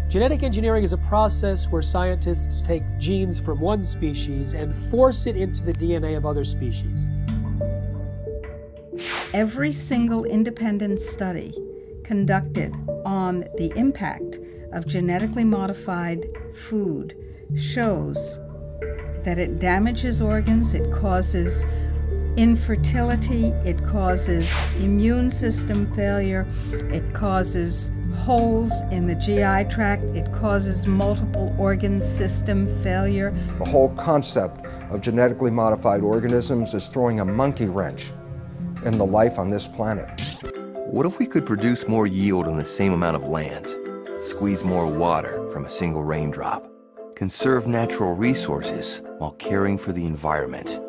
Genetic engineering is a process where scientists take genes from one species and force it into the DNA of other species. Every single independent study conducted on the impact of genetically modified food shows that it damages organs, it causes infertility, it causes immune system failure, it causes holes in the GI tract, it causes multiple organ system failure. The whole concept of genetically modified organisms is throwing a monkey wrench in the life on this planet. What if we could produce more yield on the same amount of land, squeeze more water from a single raindrop, conserve natural resources while caring for the environment?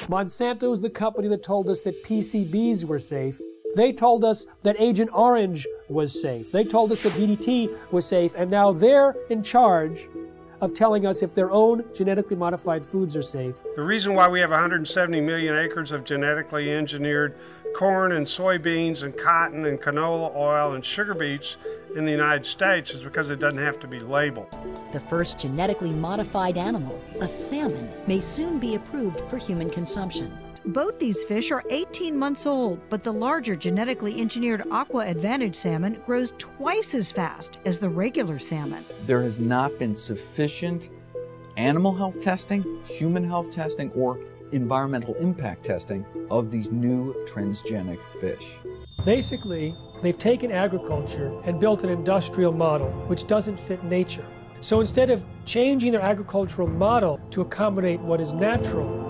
Monsanto is the company that told us that PCBs were safe. They told us that Agent Orange was safe. They told us that DDT was safe, and now they're in charge of telling us if their own genetically modified foods are safe. The reason why we have 170 million acres of genetically engineered corn and soybeans and cotton and canola oil and sugar beets in the United States is because it doesn't have to be labeled. The first genetically modified animal, a salmon, may soon be approved for human consumption. Both these fish are 18 months old, but the larger genetically engineered Aqua Advantage salmon grows twice as fast as the regular salmon. There has not been sufficient animal health testing, human health testing, or environmental impact testing of these new transgenic fish. Basically, they've taken agriculture and built an industrial model which doesn't fit nature. So instead of changing their agricultural model to accommodate what is natural,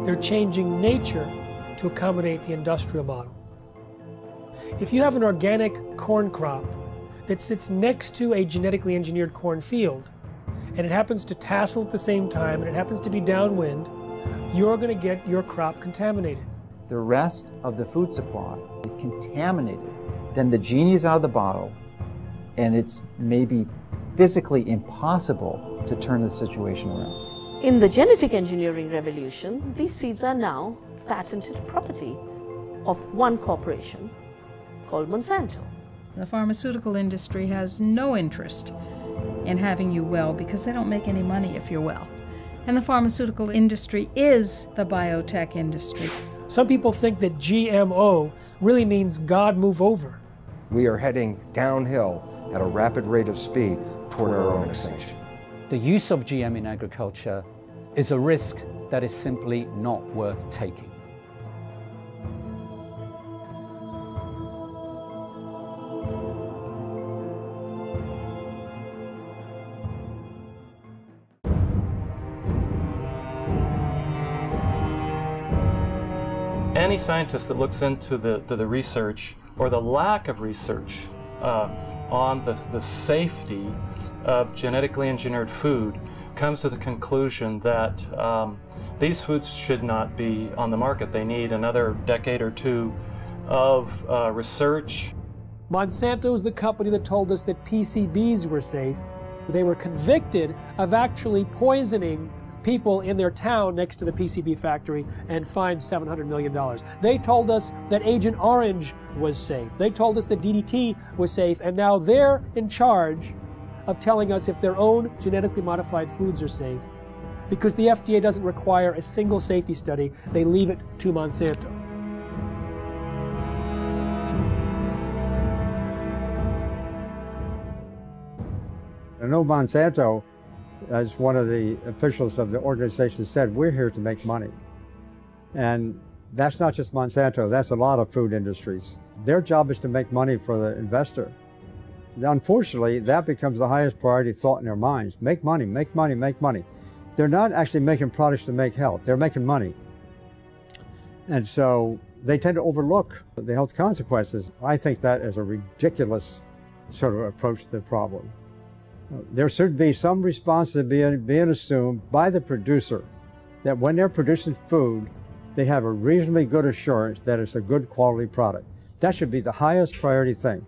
they're changing nature to accommodate the industrial model. If you have an organic corn crop that sits next to a genetically engineered corn field, and it happens to tassel at the same time, and it happens to be downwind, you're going to get your crop contaminated. The rest of the food supply is contaminated. Then the genie is out of the bottle, and it's maybe physically impossible to turn the situation around. In the genetic engineering revolution, these seeds are now patented property of one corporation called Monsanto. The pharmaceutical industry has no interest in having you well because they don't make any money if you're well. And the pharmaceutical industry is the biotech industry. Some people think that GMO really means God move over. We are heading downhill at a rapid rate of speed toward our own extinction. The use of GM in agriculture is a risk that is simply not worth taking. Any scientist that looks into the research or the lack of research on the safety of genetically engineered food comes to the conclusion that these foods should not be on the market. They need another decade or two of research. Monsanto is the company that told us that PCBs were safe. They were convicted of actually poisoning people in their town next to the PCB factory and fined $700 million. They told us that Agent Orange was safe. They told us that DDT was safe, and now they're in charge of telling us if their own genetically modified foods are safe. Because the FDA doesn't require a single safety study, they leave it to Monsanto. I know Monsanto, as one of the officials of the organization said, we're here to make money. And that's not just Monsanto, that's a lot of food industries. Their job is to make money for the investor. Unfortunately, that becomes the highest priority thought in their minds. Make money, make money, make money. They're not actually making products to make health, they're making money. And so they tend to overlook the health consequences. I think that is a ridiculous sort of approach to the problem. There should be some responsibility being assumed by the producer that when they're producing food, they have a reasonably good assurance that it's a good quality product. That should be the highest priority thing.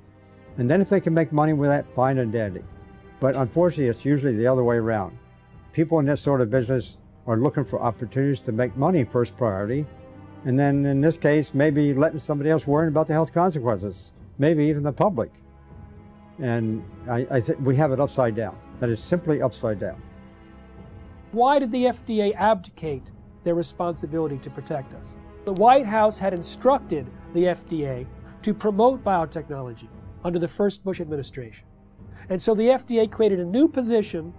And then if they can make money with that, fine and dandy. But unfortunately, it's usually the other way around. People in this sort of business are looking for opportunities to make money first priority. And then in this case, maybe letting somebody else worry about the health consequences, maybe even the public. And I think we have it upside down. That is simply upside down. Why did the FDA abdicate their responsibility to protect us? The White House had instructed the FDA to promote biotechnology under the first Bush administration. And so the FDA created a new position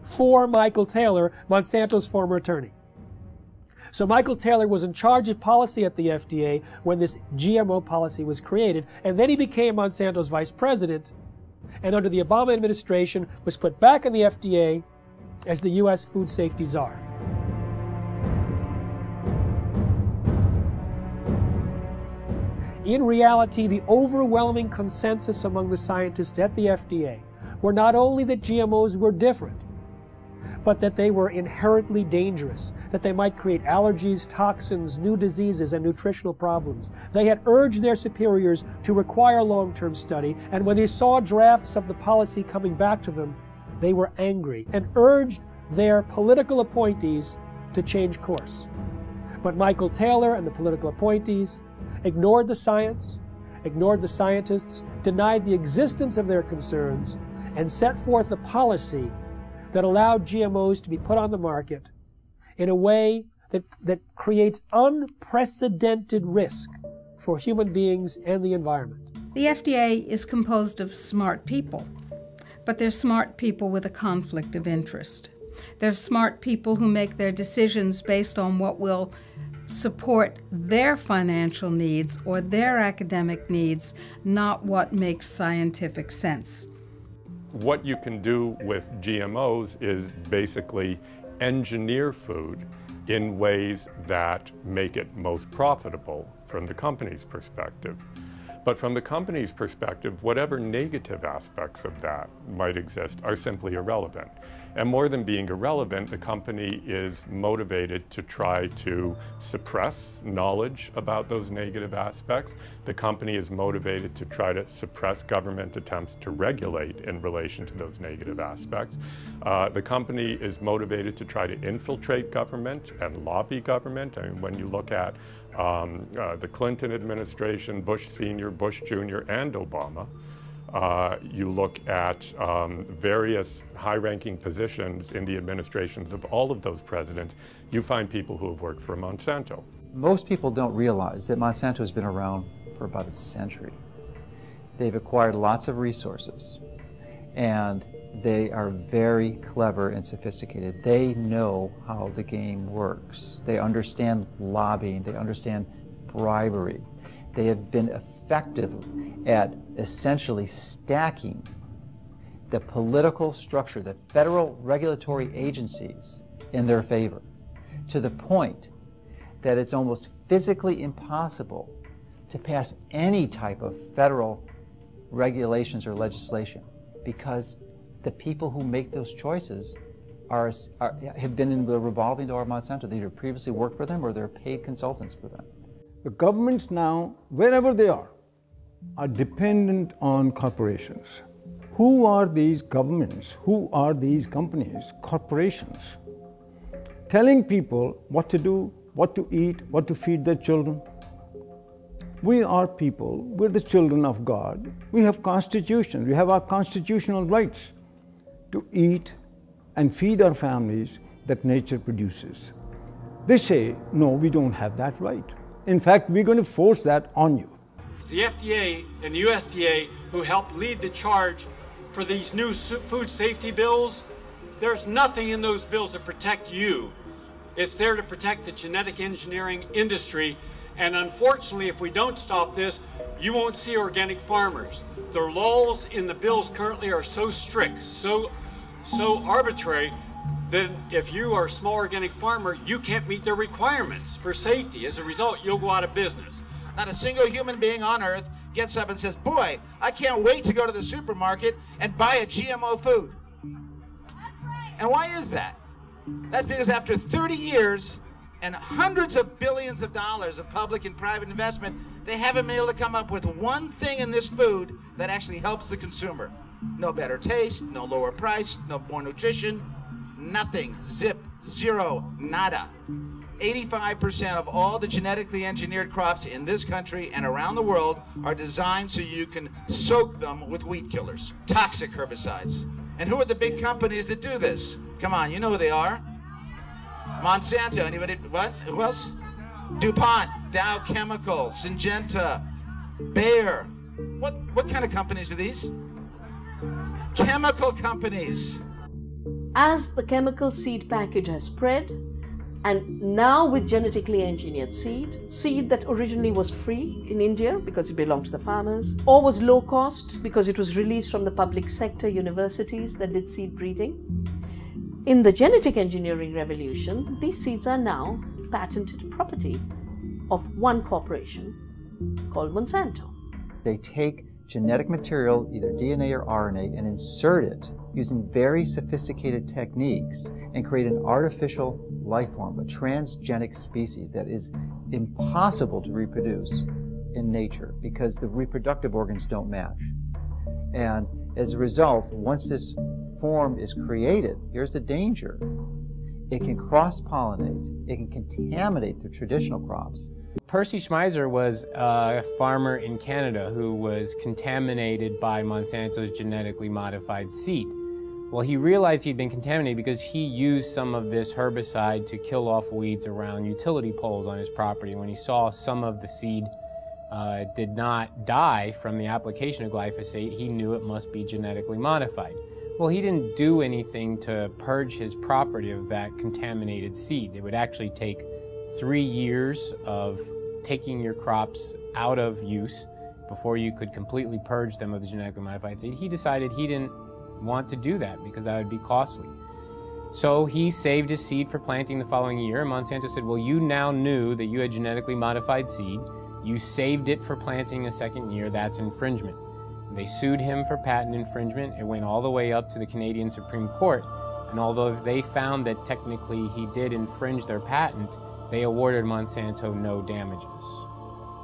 for Michael Taylor, Monsanto's former attorney. So Michael Taylor was in charge of policy at the FDA when this GMO policy was created, and then he became Monsanto's vice president, and under the Obama administration was put back in the FDA as the U.S. food safety czar. In reality, the overwhelming consensus among the scientists at the FDA were not only that GMOs were different, but that they were inherently dangerous, that they might create allergies, toxins, new diseases, and nutritional problems. They had urged their superiors to require long-term study, and when they saw drafts of the policy coming back to them, they were angry and urged their political appointees to change course. But Michael Taylor and the political appointees ignored the science, ignored the scientists, denied the existence of their concerns, and set forth a policy that allowed GMOs to be put on the market in a way that creates unprecedented risk for human beings and the environment. The FDA is composed of smart people, but they're smart people with a conflict of interest. They're smart people who make their decisions based on what will support their financial needs or their academic needs, not what makes scientific sense. What you can do with GMOs is basically engineer food in ways that make it most profitable from the company's perspective. But from the company's perspective, whatever negative aspects of that might exist are simply irrelevant. And more than being irrelevant, the company is motivated to try to suppress knowledge about those negative aspects. The company is motivated to try to suppress government attempts to regulate in relation to those negative aspects. The company is motivated to try to infiltrate government and lobby government. I mean, when you look at the Clinton administration, Bush Sr., Bush Jr., and Obama, you look at various high-ranking positions in the administrations of all of those presidents, you find people who have worked for Monsanto. Most people don't realize that Monsanto has been around for about a century. They've acquired lots of resources, and they are very clever and sophisticated. They know how the game works. They understand lobbying. They understand bribery. They have been effective at essentially stacking the political structure, the federal regulatory agencies in their favor, to the point that it's almost physically impossible to pass any type of federal regulations or legislation, because the people who make those choices have been in the revolving door of Monsanto. They either previously worked for them or they're paid consultants for them. The governments now, wherever they are dependent on corporations. Who are these governments? Who are these companies? Corporations. Telling people what to do, what to eat, what to feed their children. We are people, we're the children of God. We have constitutions, we have our constitutional rights to eat and feed our families that nature produces. They say, no, we don't have that right. In fact, we're going to force that on you. It's the FDA and the USDA who helped lead the charge for these new food safety bills. There's nothing in those bills to protect you. It's there to protect the genetic engineering industry. And unfortunately, if we don't stop this, you won't see organic farmers. The laws in the bills currently are so strict, so arbitrary, that if you are a small organic farmer, you can't meet their requirements for safety. As a result, you'll go out of business. Not a single human being on earth gets up and says, boy, I can't wait to go to the supermarket and buy a GMO food. And why is that? That's because after 30 years and hundreds of billions of dollars of public and private investment, they haven't been able to come up with one thing in this food that actually helps the consumer. No better taste, no lower price, no more nutrition, nothing, zip, zero, nada. 85% of all the genetically engineered crops in this country and around the world are designed so you can soak them with weed killers, toxic herbicides. And who are the big companies that do this? Come on, you know who they are. Monsanto, anybody, what? Who else? DuPont, Dow Chemical, Syngenta, Bayer. What kind of companies are these? Chemical companies. As the chemical seed package has spread, and now with genetically engineered seed that originally was free in India because it belonged to the farmers, or was low cost because it was released from the public sector universities that did seed breeding. In the genetic engineering revolution, these seeds are now patented property of one corporation called Monsanto. They take genetic material, either DNA or RNA, and insert it using very sophisticated techniques and create an artificial life form, a transgenic species that is impossible to reproduce in nature because the reproductive organs don't match. And as a result, once this form is created, here's the danger. It can cross-pollinate, it can contaminate the traditional crops. Percy Schmeiser was a farmer in Canada who was contaminated by Monsanto's genetically modified seed. Well, he realized he'd been contaminated because he used some of this herbicide to kill off weeds around utility poles on his property. When he saw some of the seed did not die from the application of glyphosate, he knew it must be genetically modified. Well, he didn't do anything to purge his property of that contaminated seed. It would actually take 3 years of taking your crops out of use before you could completely purge them of the genetically modified seed. He decided he didn't want to do that because that would be costly. So he saved his seed for planting the following year, and Monsanto said, well, you now knew that you had genetically modified seed. You saved it for planting a second year. That's infringement. They sued him for patent infringement. It went all the way up to the Canadian Supreme Court. And although they found that technically he did infringe their patent, they awarded Monsanto no damages.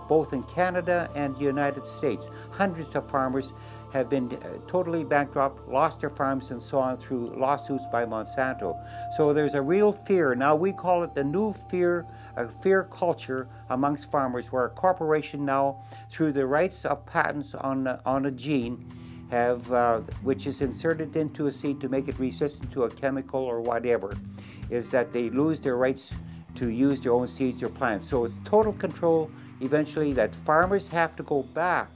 Both in Canada and the United States, hundreds of farmers have been totally bankrupt, lost their farms and so on through lawsuits by Monsanto. So there's a real fear. Now we call it the new fear, a fear culture amongst farmers, where a corporation now, through the rights of patents on a gene, have which is inserted into a seed to make it resistant to a chemical or whatever, is that they lose their rights to use their own seeds or plants. So it's total control eventually that farmers have to go back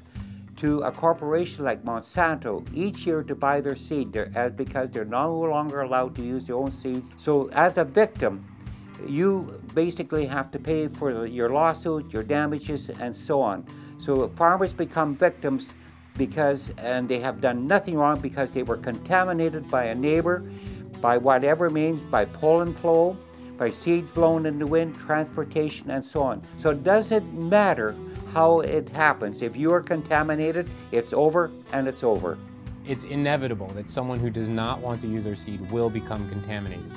to a corporation like Monsanto each year to buy their seed because they're no longer allowed to use their own seeds. So as a victim, you basically have to pay for your lawsuit, your damages, and so on. So farmers become victims and they have done nothing wrong because they were contaminated by a neighbor, by whatever means, by pollen flow, by seeds blown in the wind, transportation, and so on. So it doesn't matter how it happens. If you are contaminated, it's over and it's over. It's inevitable that someone who does not want to use their seed will become contaminated.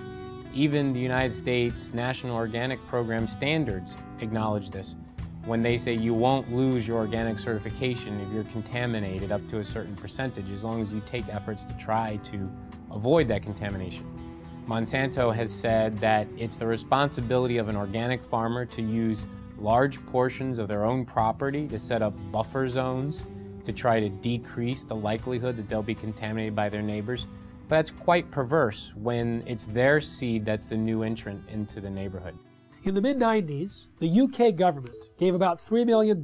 Even the United States National Organic Program standards acknowledge this when they say you won't lose your organic certification if you're contaminated up to a certain percentage, as long as you take efforts to try to avoid that contamination. Monsanto has said that it's the responsibility of an organic farmer to use large portions of their own property to set up buffer zones to try to decrease the likelihood that they'll be contaminated by their neighbors. But that's quite perverse when it's their seed that's the new entrant into the neighborhood. In the mid-90s, the UK government gave about $3 million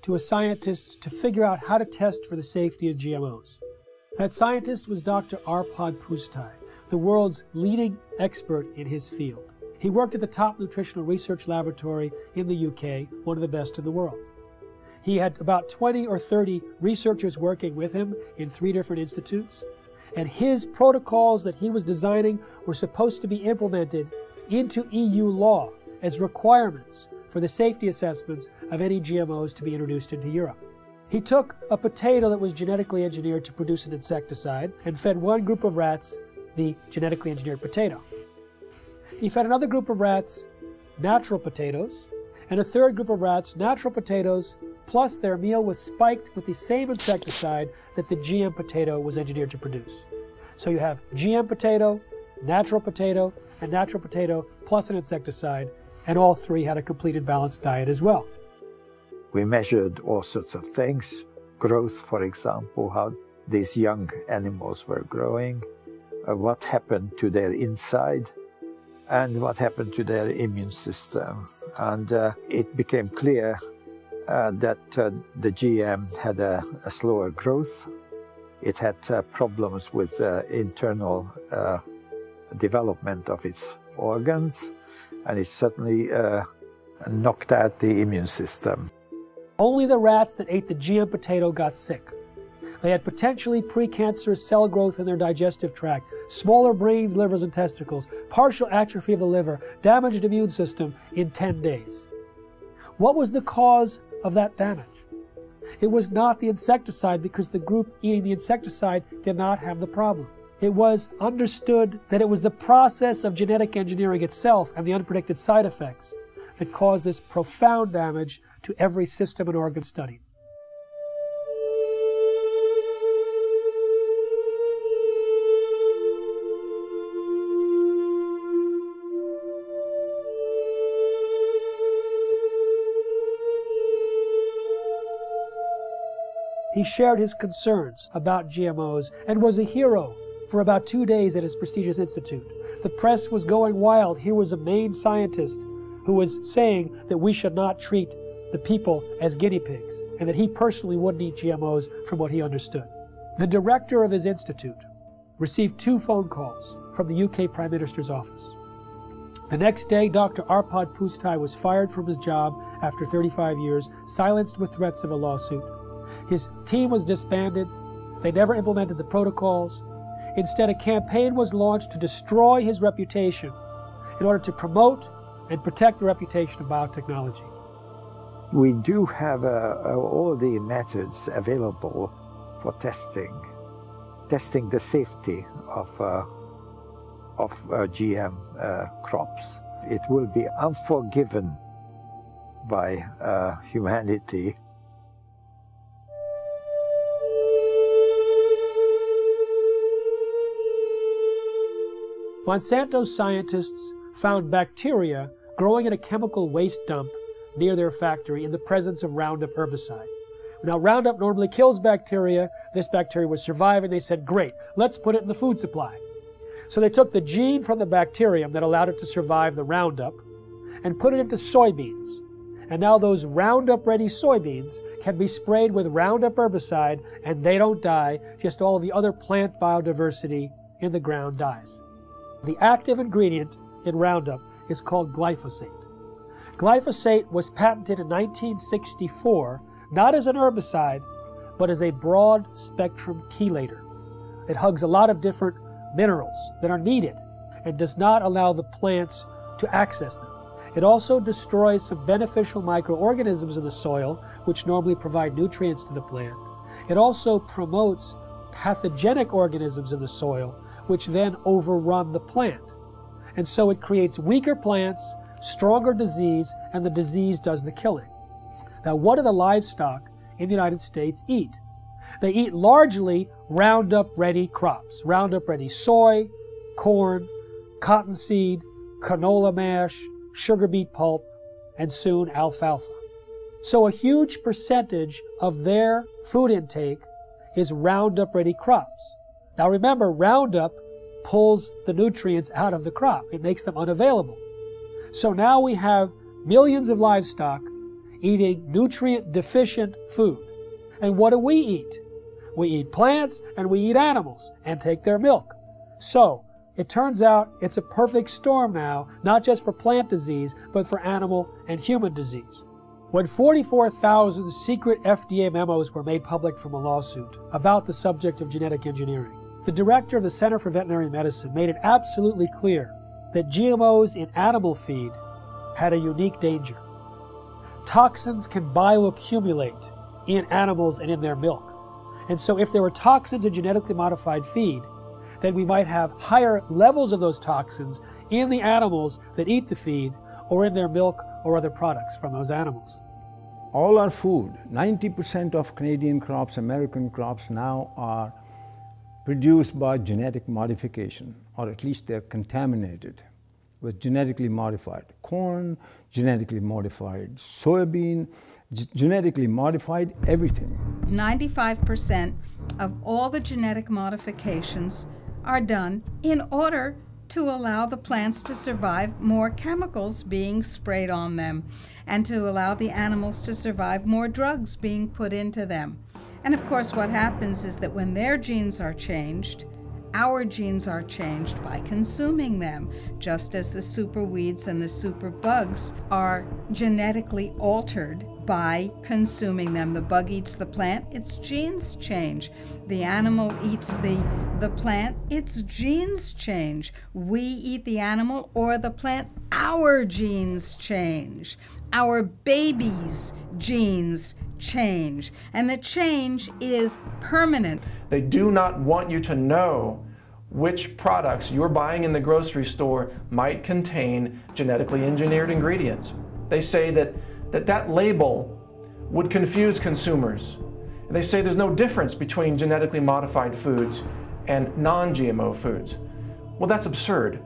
to a scientist to figure out how to test for the safety of GMOs. That scientist was Dr. Arpad Pusztai, the world's leading expert in his field. He worked at the top nutritional research laboratory in the UK, one of the best in the world. He had about 20 or 30 researchers working with him in 3 different institutes, and his protocols that he was designing were supposed to be implemented into EU law as requirements for the safety assessments of any GMOs to be introduced into Europe. He took a potato that was genetically engineered to produce an insecticide and fed one group of rats the genetically engineered potato. He fed another group of rats natural potatoes, and a third group of rats natural potatoes, plus their meal was spiked with the same insecticide that the GM potato was engineered to produce. So you have GM potato, and natural potato plus an insecticide, and all three had a complete and balanced diet as well. We measured all sorts of things, growth, for example, how these young animals were growing, what happened to their inside, and what happened to their immune system. And it became clear that the GM had a slower growth. It had problems with internal development of its organs, and it certainly knocked out the immune system. Only the rats that ate the GM potato got sick. They had potentially precancerous cell growth in their digestive tract, smaller brains, livers, and testicles, partial atrophy of the liver, damaged immune system in 10 days. What was the cause of that damage? It was not the insecticide, because the group eating the insecticide did not have the problem. It was understood that it was the process of genetic engineering itself and the unpredicted side effects that caused this profound damage to every system and organ studied. He shared his concerns about GMOs and was a hero for about 2 days at his prestigious institute. The press was going wild. Here was a main scientist who was saying that we should not treat the people as guinea pigs, and that he personally wouldn't eat GMOs from what he understood. The director of his institute received 2 phone calls from the UK Prime Minister's office. The next day, Dr. Arpad Pustai was fired from his job after 35 years, silenced with threats of a lawsuit. His team was disbanded. They never implemented the protocols. Instead, a campaign was launched to destroy his reputation in order to promote and protect the reputation of biotechnology. We do have all the methods available for testing the safety of GM crops. It will be unforgiven by humanity. Monsanto's scientists found bacteria growing in a chemical waste dump near their factory in the presence of Roundup herbicide. Now, Roundup normally kills bacteria. This bacteria was surviving. They said, great, let's put it in the food supply. So they took the gene from the bacterium that allowed it to survive the Roundup and put it into soybeans. And now those Roundup-ready soybeans can be sprayed with Roundup herbicide, and they don't die, just all of the other plant biodiversity in the ground dies. The active ingredient in Roundup is called glyphosate. Glyphosate was patented in 1964, not as an herbicide, but as a broad-spectrum chelator. It hugs a lot of different minerals that are needed and does not allow the plants to access them. It also destroys some beneficial microorganisms in the soil, which normally provide nutrients to the plant. It also promotes pathogenic organisms in the soil, which then overrun the plant. And so it creates weaker plants, stronger disease, and the disease does the killing. Now, what do the livestock in the United States eat? They eat largely Roundup-ready crops. Roundup-ready soy, corn, cottonseed, canola mash, sugar beet pulp, and soon alfalfa. So a huge percentage of their food intake is Roundup-ready crops. Now remember, Roundup pulls the nutrients out of the crop. It makes them unavailable. So now we have millions of livestock eating nutrient-deficient food. And what do we eat? We eat plants and we eat animals and take their milk. So it turns out it's a perfect storm now, not just for plant disease, but for animal and human disease. When 44,000 secret FDA memos were made public from a lawsuit about the subject of genetic engineering, the director of the Center for Veterinary Medicine made it absolutely clear that GMOs in animal feed had a unique danger. Toxins can bioaccumulate in animals and in their milk. And so if there were toxins in genetically modified feed, then we might have higher levels of those toxins in the animals that eat the feed or in their milk or other products from those animals. All our food, 90% of Canadian crops, American crops now are produced by genetic modification, or at least they're contaminated. with genetically modified corn, genetically modified soybean, genetically modified everything. 95% of all the genetic modifications are done in order to allow the plants to survive more chemicals being sprayed on them and to allow the animals to survive more drugs being put into them. And of course what happens is that when their genes are changed, our genes are changed by consuming them, just as the super weeds and the super bugs are genetically altered by consuming them. The bug eats the plant, its genes change. The animal eats the plant, its genes change. We eat the animal or the plant, our genes change. Our babies' genes change, and the change is permanent. They do not want you to know which products you're buying in the grocery store might contain genetically engineered ingredients. They say that label would confuse consumers. They say there's no difference between genetically modified foods and non-GMO foods. Well, that's absurd.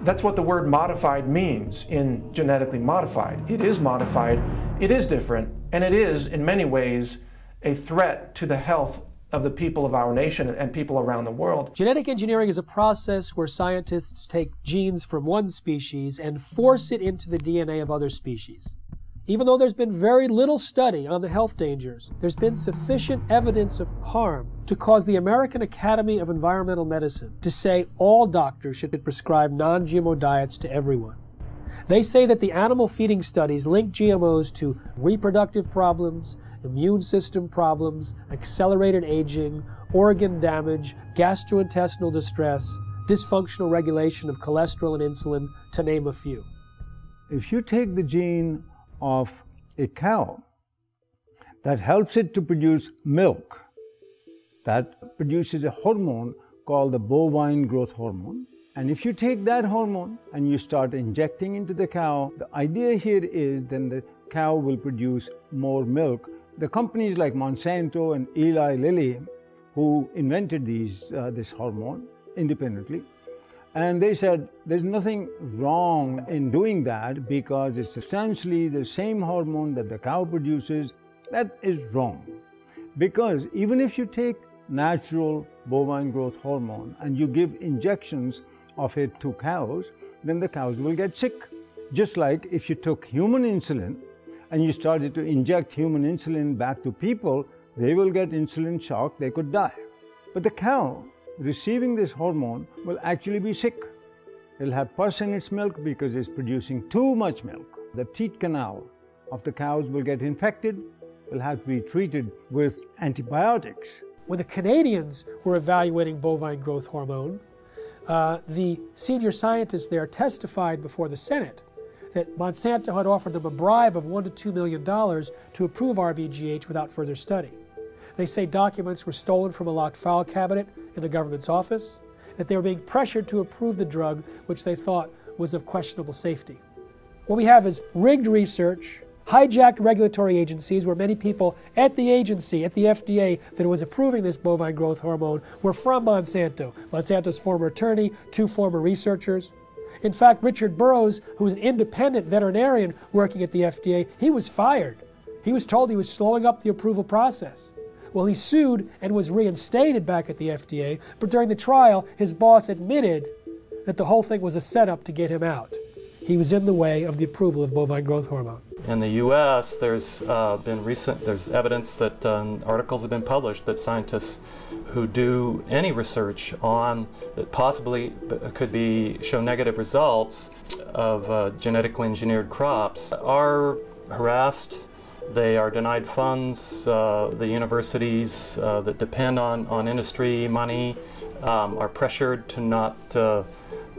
That's what the word modified means in genetically modified. It is modified, it is different, and it is, in many ways, a threat to the health of the people of our nation and people around the world. Genetic engineering is a process where scientists take genes from one species and force it into the DNA of other species. Even though there's been very little study on the health dangers, there's been sufficient evidence of harm to cause the American Academy of Environmental Medicine to say all doctors should prescribe non-GMO diets to everyone. They say that the animal feeding studies link GMOs to reproductive problems, immune system problems, accelerated aging, organ damage, gastrointestinal distress, dysfunctional regulation of cholesterol and insulin, to name a few. If you take the gene of a cow that helps it to produce milk, that produces a hormone called the bovine growth hormone, and if you take that hormone and you start injecting into the cow, the idea here is then the cow will produce more milk. The companies like Monsanto and Eli Lilly, who invented this hormone independently, and they said there's nothing wrong in doing that because it's substantially the same hormone that the cow produces. That is wrong. Because even if you take natural bovine growth hormone and you give injections of it to cows, then the cows will get sick. Just like if you took human insulin and you started to inject human insulin back to people, they will get insulin shock, they could die. But the cow receiving this hormone will actually be sick. It'll have pus in its milk because it's producing too much milk. The teat canal of the cows will get infected, will have to be treated with antibiotics. When the Canadians were evaluating bovine growth hormone, the senior scientists there testified before the Senate that Monsanto had offered them a bribe of $1 to $2 million to approve RBGH without further study. They say documents were stolen from a locked file cabinet in the government's office, that they were being pressured to approve the drug, which they thought was of questionable safety. What we have is rigged research, hijacked regulatory agencies where many people at the agency, at the FDA, that was approving this bovine growth hormone were from Monsanto. Monsanto's former attorney, 2 former researchers. In fact, Richard Burroughs, who was an independent veterinarian working at the FDA, he was fired. He was told he was slowing up the approval process. Well, he sued and was reinstated back at the FDA, but during the trial, his boss admitted that the whole thing was a setup to get him out. He was in the way of the approval of bovine growth hormone. In the U.S., there's evidence that articles have been published that scientists who do any research on that possibly could show negative results of genetically engineered crops are harassed. They are denied funds. The universities that depend on industry money are pressured to not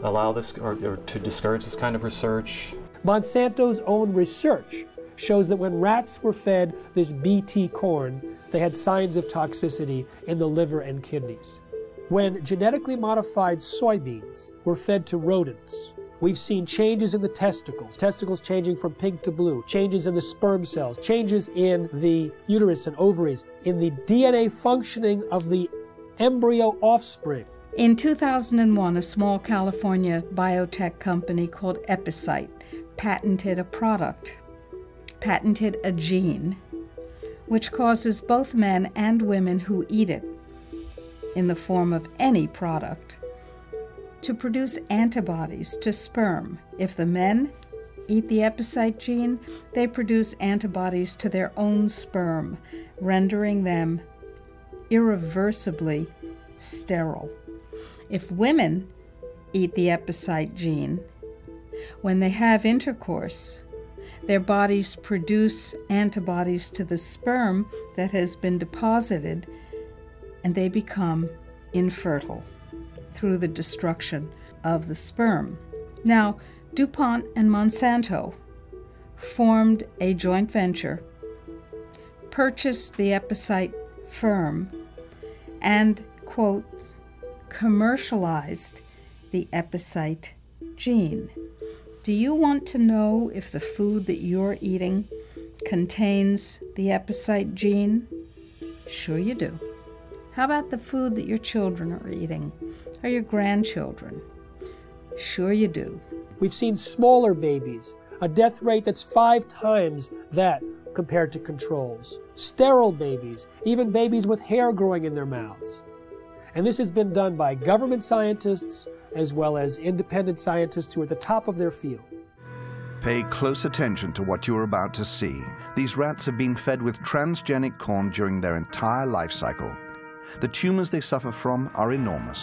allow this or to discourage this kind of research. Monsanto's own research shows that when rats were fed this BT corn, they had signs of toxicity in the liver and kidneys. When genetically modified soybeans were fed to rodents, we've seen changes in the testicles changing from pink to blue, changes in the sperm cells, changes in the uterus and ovaries, in the DNA functioning of the embryo offspring. In 2001, a small California biotech company called Epicite patented a gene, which causes both men and women who eat it, in the form of any product, to produce antibodies to sperm. If the men eat the Epicite gene, they produce antibodies to their own sperm, rendering them irreversibly sterile. If women eat the Epicite gene, when they have intercourse, their bodies produce antibodies to the sperm that has been deposited, and they become infertile through the destruction of the sperm. Now, DuPont and Monsanto formed a joint venture, purchased the Epicite firm, and, quote, commercialized the Epicite gene. Do you want to know if the food that you're eating contains the Epicite gene? Sure you do. How about the food that your children are eating, or your grandchildren? Sure you do. We've seen smaller babies, a death rate that's 5 times that compared to controls. Sterile babies, even babies with hair growing in their mouths. And this has been done by government scientists as well as independent scientists who are at the top of their field. Pay close attention to what you are about to see. These rats have been fed with transgenic corn during their entire life cycle. The tumors they suffer from are enormous.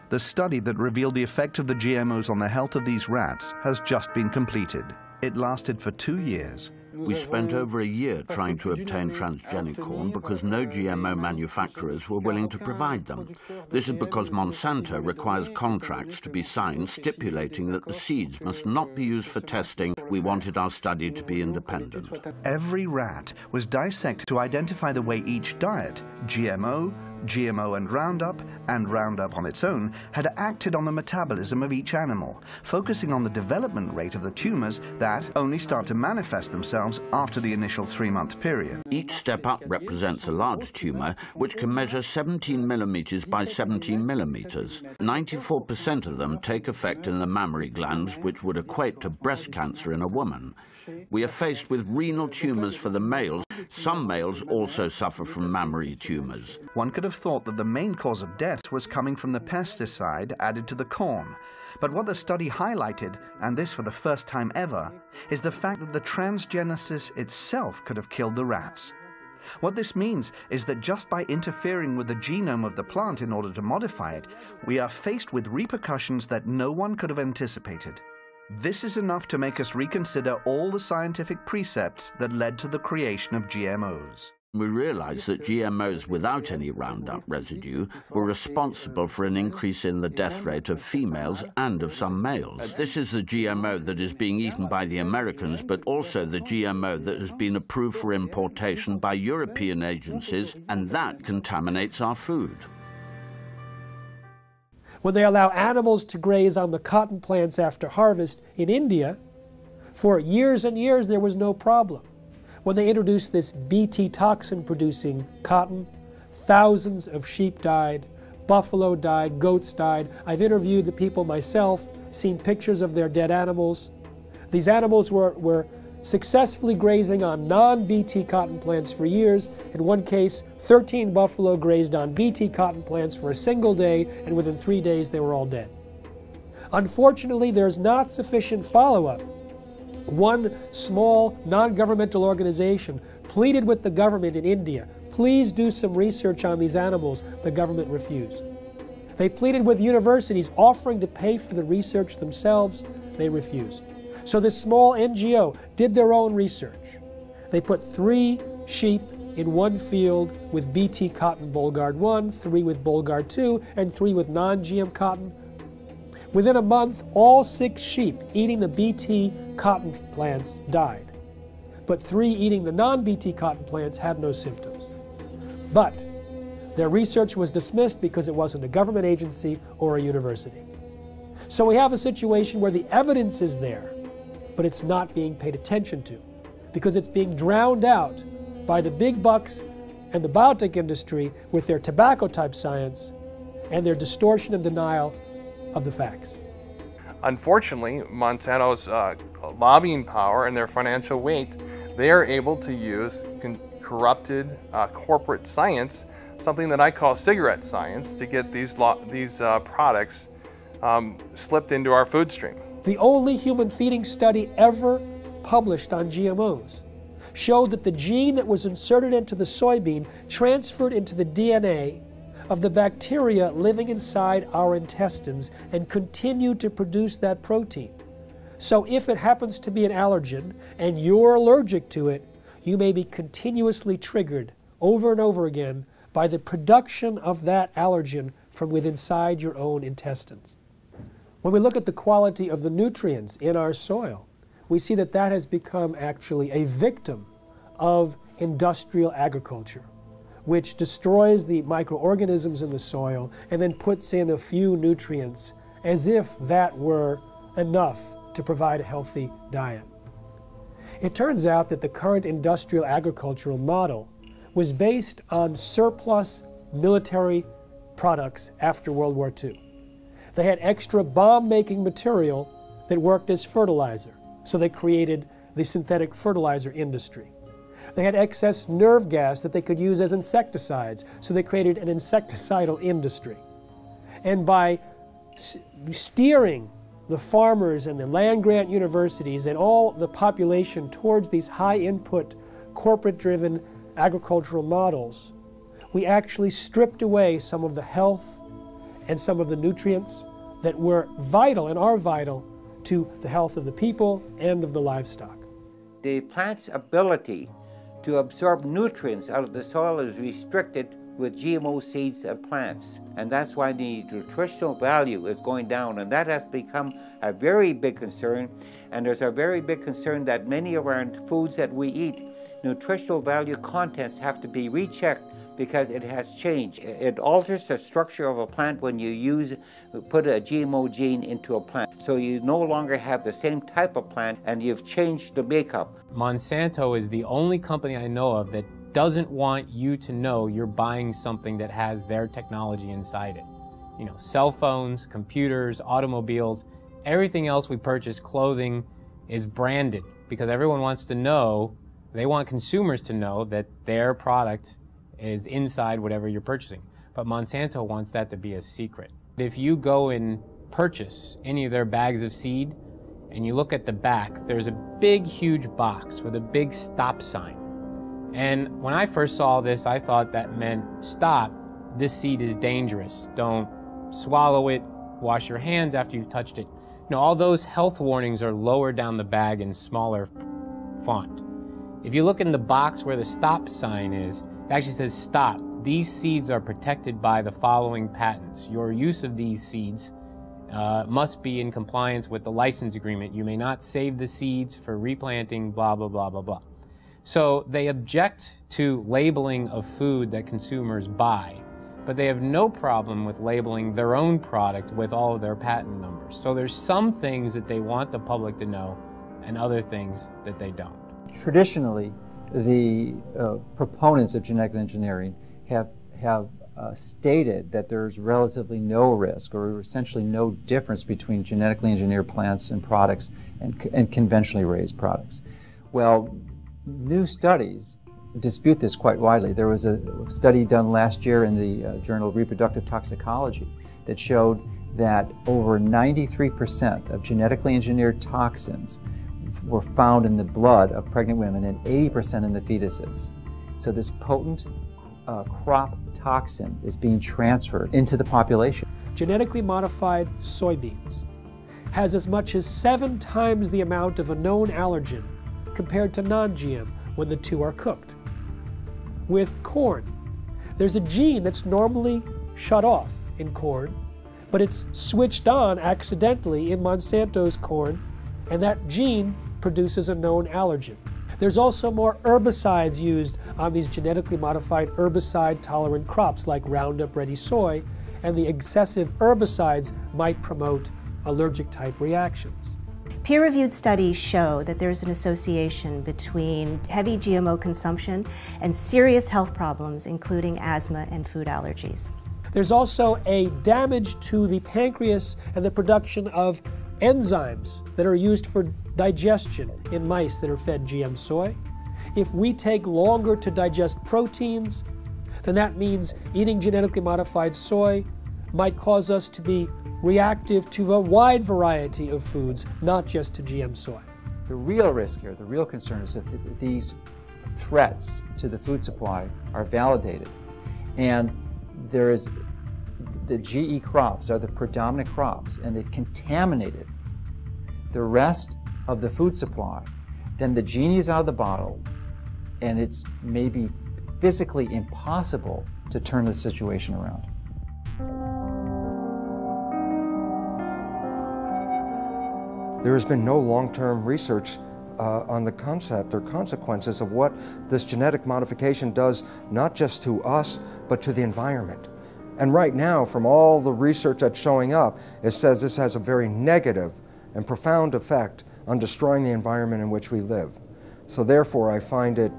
The study that revealed the effect of the GMOs on the health of these rats has just been completed. It lasted for 2 years. We spent over a year trying to obtain transgenic corn because no GMO manufacturers were willing to provide them. This is because Monsanto requires contracts to be signed stipulating that the seeds must not be used for testing. We wanted our study to be independent. Every rat was dissected to identify the way each diet, GMO, GMO and Roundup on its own, had acted on the metabolism of each animal, focusing on the development rate of the tumors that only start to manifest themselves after the initial 3-month period. Each step up represents a large tumor, which can measure 17 millimeters by 17 millimeters. 94% of them take effect in the mammary glands, which would equate to breast cancer in a woman. We are faced with renal tumors for the males. Some males also suffer from mammary tumors. One could have thought that the main cause of death was coming from the pesticide added to the corn. But what the study highlighted, and this for the first time ever, is the fact that the transgenesis itself could have killed the rats. What this means is that just by interfering with the genome of the plant in order to modify it, we are faced with repercussions that no one could have anticipated. This is enough to make us reconsider all the scientific precepts that led to the creation of GMOs. We realized that GMOs without any Roundup residue were responsible for an increase in the death rate of females and of some males. This is the GMO that is being eaten by the Americans, but also the GMO that has been approved for importation by European agencies, and that contaminates our food. When they allow animals to graze on the cotton plants after harvest in India, for years and years there was no problem. When they introduced this Bt toxin-producing cotton, thousands of sheep died, buffalo died, goats died. I've interviewed the people myself, seen pictures of their dead animals. These animals were successfully grazing on non-Bt cotton plants for years. In one case, 13 buffalo grazed on Bt cotton plants for a single day, and within 3 days they were all dead. Unfortunately, there's not sufficient follow-up. One small non-governmental organization pleaded with the government in India, please do some research on these animals. The government refused. They pleaded with universities offering to pay for the research themselves. They refused. So this small NGO did their own research. They put 3 sheep in one field with Bt cotton Bollgard 1, 3 with Bollgard 2, and 3 with non-GM cotton. Within a month, all 6 sheep eating the Bt cotton plants died. But 3 eating the non-Bt cotton plants had no symptoms. But their research was dismissed because it wasn't a government agency or a university. So we have a situation where the evidence is there, but it's not being paid attention to because it's being drowned out by the big bucks and the biotech industry with their tobacco-type science and their distortion and denial of the facts. Unfortunately, Monsanto's lobbying power and their financial weight, they are able to use corrupted corporate science, something that I call cigarette science, to get these products slipped into our food stream. The only human feeding study ever published on GMOs showed that the gene that was inserted into the soybean transferred into the DNA of the bacteria living inside our intestines and continued to produce that protein. So if it happens to be an allergen and you're allergic to it, you may be continuously triggered over and over again by the production of that allergen from within inside your own intestines. When we look at the quality of the nutrients in our soil, we see that that has become actually a victim of industrial agriculture, which destroys the microorganisms in the soil and then puts in a few nutrients as if that were enough to provide a healthy diet. It turns out that the current industrial agricultural model was based on surplus military products after World War II. They had extra bomb-making material that worked as fertilizer, so they created the synthetic fertilizer industry. They had excess nerve gas that they could use as insecticides, so they created an insecticidal industry. And by steering the farmers and the land-grant universities and all the population towards these high-input, corporate-driven agricultural models, we actually stripped away some of the health and some of the nutrients that were vital and are vital to the health of the people and of the livestock. The plant's ability to absorb nutrients out of the soil is restricted with GMO seeds and plants. And that's why the nutritional value is going down, and that has become a very big concern. And there's a very big concern that many of our foods that we eat, nutritional value contents have to be rechecked because it has changed. It alters the structure of a plant when you put a GMO gene into a plant. So you no longer have the same type of plant and you've changed the makeup. Monsanto is the only company I know of that doesn't want you to know you're buying something that has their technology inside it. You know, cell phones, computers, automobiles, everything else we purchase, clothing, is branded because everyone wants to know, they want consumers to know that their product is inside whatever you're purchasing. But Monsanto wants that to be a secret. If you go and purchase any of their bags of seed and you look at the back, there's a big, huge box with a big stop sign. And when I first saw this, I thought that meant stop, this seed is dangerous. Don't swallow it, wash your hands after you've touched it. You know, all those health warnings are lower down the bag in smaller font. If you look in the box where the stop sign is, it actually says stop. These seeds are protected by the following patents. Your use of these seeds must be in compliance with the license agreement. You may not save the seeds for replanting, blah, blah, blah, blah, blah. So they object to labeling of food that consumers buy, but they have no problem with labeling their own product with all of their patent numbers. So there's some things that they want the public to know and other things that they don't. Traditionally, the proponents of genetic engineering have stated that there's relatively no risk or essentially no difference between genetically engineered plants and products and conventionally raised products. Well, new studies dispute this quite widely. There was a study done last year in the Journal of Reproductive Toxicology that showed that over 93% of genetically engineered toxins were found in the blood of pregnant women and 80% in the fetuses. So this potent crop toxin is being transferred into the population. Genetically modified soybeans has as much as 7 times the amount of a known allergen compared to non-GM when the two are cooked. With corn, there's a gene that's normally shut off in corn, but it's switched on accidentally in Monsanto's corn, and that gene produces a known allergen. There's also more herbicides used on these genetically modified herbicide-tolerant crops like Roundup Ready soy, and the excessive herbicides might promote allergic-type reactions. Peer-reviewed studies show that there's an association between heavy GMO consumption and serious health problems, including asthma and food allergies. There's also a damage to the pancreas and the production of enzymes that are used for digestion in mice that are fed GM soy. If we take longer to digest proteins, then that means eating genetically modified soy might cause us to be reactive to a wide variety of foods, not just to GM soy. The real risk here, the real concern is that these threats to the food supply are validated. And there is, the GE crops are the predominant crops, and they've contaminated the rest of the food supply. Then the genie is out of the bottle, and it's maybe physically impossible to turn the situation around. There has been no long-term research on the concept or consequences of what this genetic modification does, not just to us, but to the environment. And right now, from all the research that's showing up, it says this has a very negative and profound effect on destroying the environment in which we live. So therefore, I find it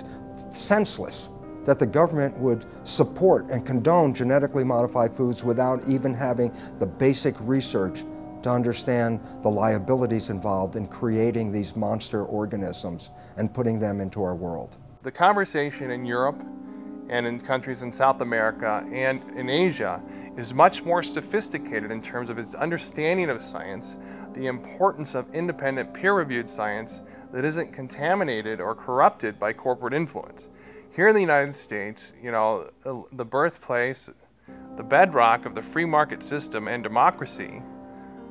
senseless that the government would support and condone genetically modified foods without even having the basic research to understand the liabilities involved in creating these monster organisms and putting them into our world. The conversation in Europe and in countries in South America and in Asia is much more sophisticated in terms of its understanding of science, the importance of independent peer-reviewed science that isn't contaminated or corrupted by corporate influence. Here in the United States, you know, the birthplace, the bedrock of the free market system and democracy,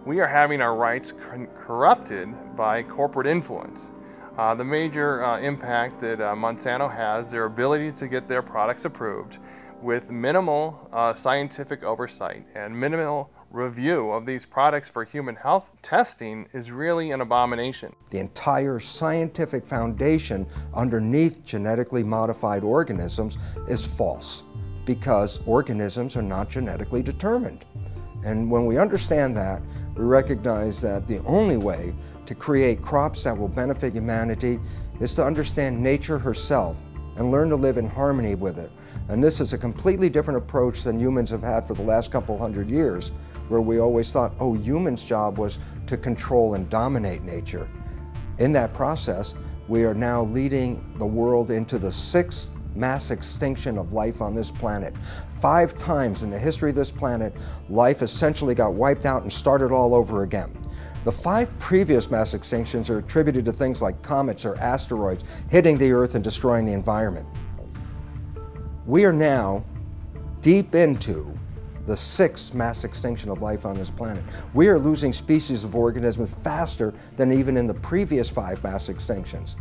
we are having our rights corrupted by corporate influence. The major impact that Monsanto has, their ability to get their products approved with minimal scientific oversight and minimal review of these products for human health testing, is really an abomination. The entire scientific foundation underneath genetically modified organisms is false, because organisms are not genetically determined. And when we understand that, we recognize that the only way to create crops that will benefit humanity is to understand nature herself and learn to live in harmony with it. And this is a completely different approach than humans have had for the last couple hundred years, where we always thought, oh, humans' job was to control and dominate nature. In that process, we are now leading the world into the 6th mass extinction of life on this planet. 5 times in the history of this planet, life essentially got wiped out and started all over again. The 5 previous mass extinctions are attributed to things like comets or asteroids hitting the Earth and destroying the environment. We are now deep into the 6th mass extinction of life on this planet. We are losing species of organisms faster than even in the previous 5 mass extinctions.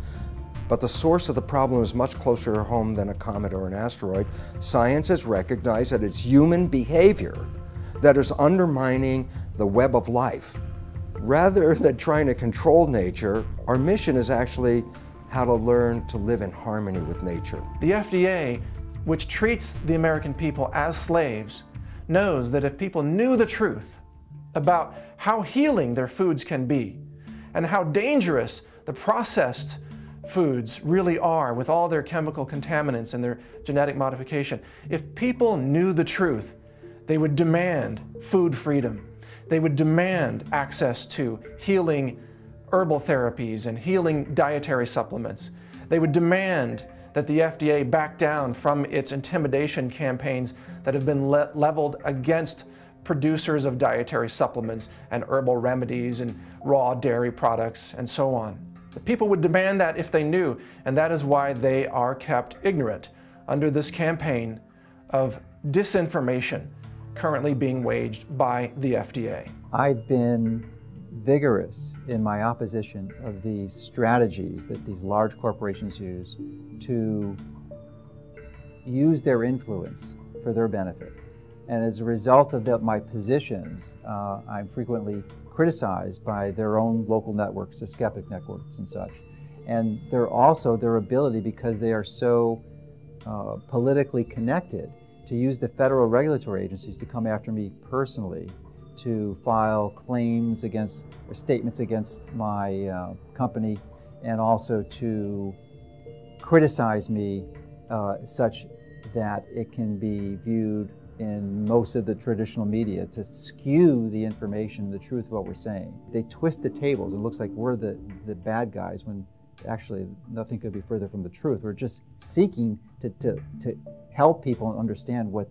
But the source of the problem is much closer to home than a comet or an asteroid. Science has recognized that it's human behavior that is undermining the web of life. Rather than trying to control nature, our mission is actually how to learn to live in harmony with nature. The FDA, which treats the American people as slaves, knows that if people knew the truth about how healing their foods can be and how dangerous the processed foods really are with all their chemical contaminants and their genetic modification, if people knew the truth, they would demand food freedom. They would demand access to healing herbal therapies and healing dietary supplements. They would demand that the FDA back down from its intimidation campaigns that have been leveled against producers of dietary supplements and herbal remedies and raw dairy products and so on. The people would demand that if they knew, and that is why they are kept ignorant under this campaign of disinformation currently being waged by the FDA. I've been vigorous in my opposition of these strategies that these large corporations use to use their influence for their benefit. And as a result of my positions, I'm frequently criticized by their own local networks, the skeptic networks and such. And they're also their ability, because they are so politically connected, to use the federal regulatory agencies to come after me personally, to file claims against, or statements against my company, and also to criticize me such that it can be viewed in most of the traditional media to skew the information, the truth of what we're saying. They twist the tables. It looks like we're the bad guys when actually nothing could be further from the truth. We're just seeking to help people understand what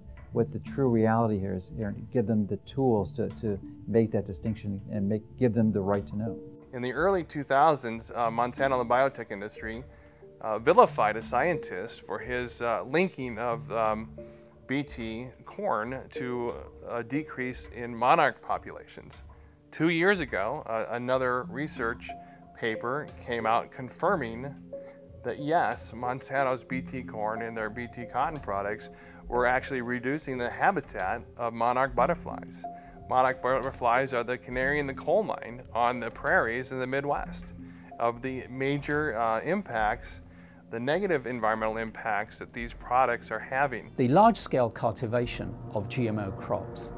the true reality here is, and give them the tools to make that distinction and give them the right to know. In the early 2000s, Monsanto and the biotech industry vilified a scientist for his linking of Bt corn to a decrease in monarch populations. 2 years ago, another research paper came out confirming that yes, Monsanto's Bt corn and their Bt cotton products were actually reducing the habitat of monarch butterflies. Monarch butterflies are the canary in the coal mine on the prairies in the Midwest. Of the major impacts, the negative environmental impacts that these products are having. The large-scale cultivation of GMO crops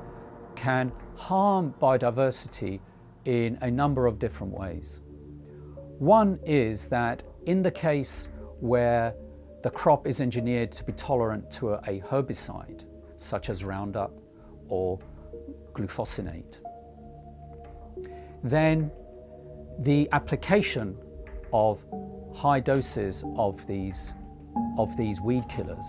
can harm biodiversity in a number of different ways. One is that in the case where the crop is engineered to be tolerant to a herbicide, such as Roundup or glufosinate, then the application of high doses of these weed killers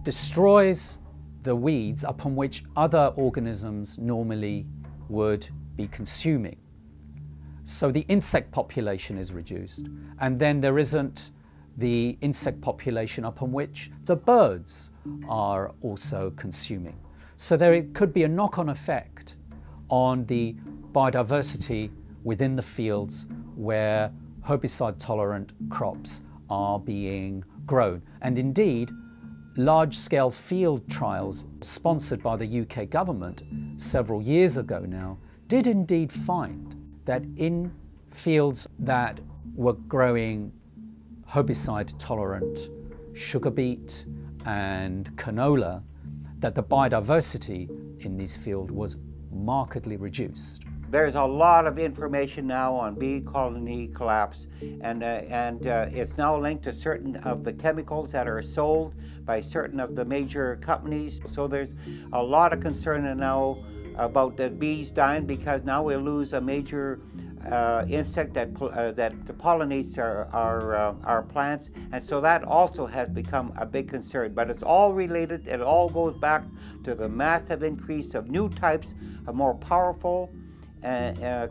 destroys the weeds upon which other organisms normally would be consuming. So the insect population is reduced, and then there isn't the insect population upon which the birds are also consuming. So there could be a knock-on effect on the biodiversity within the fields where herbicide-tolerant crops are being grown. And indeed, large-scale field trials sponsored by the UK government several years ago now did indeed find that in fields that were growing herbicide-tolerant sugar beet and canola, that the biodiversity in these fields was markedly reduced. There's a lot of information now on bee colony collapse, and it's now linked to certain of the chemicals that are sold by certain of the major companies. So there's a lot of concern now about the bees dying, because now we'll lose a major insect that pollinates our plants, and so that also has become a big concern. But it's all related. It all goes back to the massive increase of new types of more powerful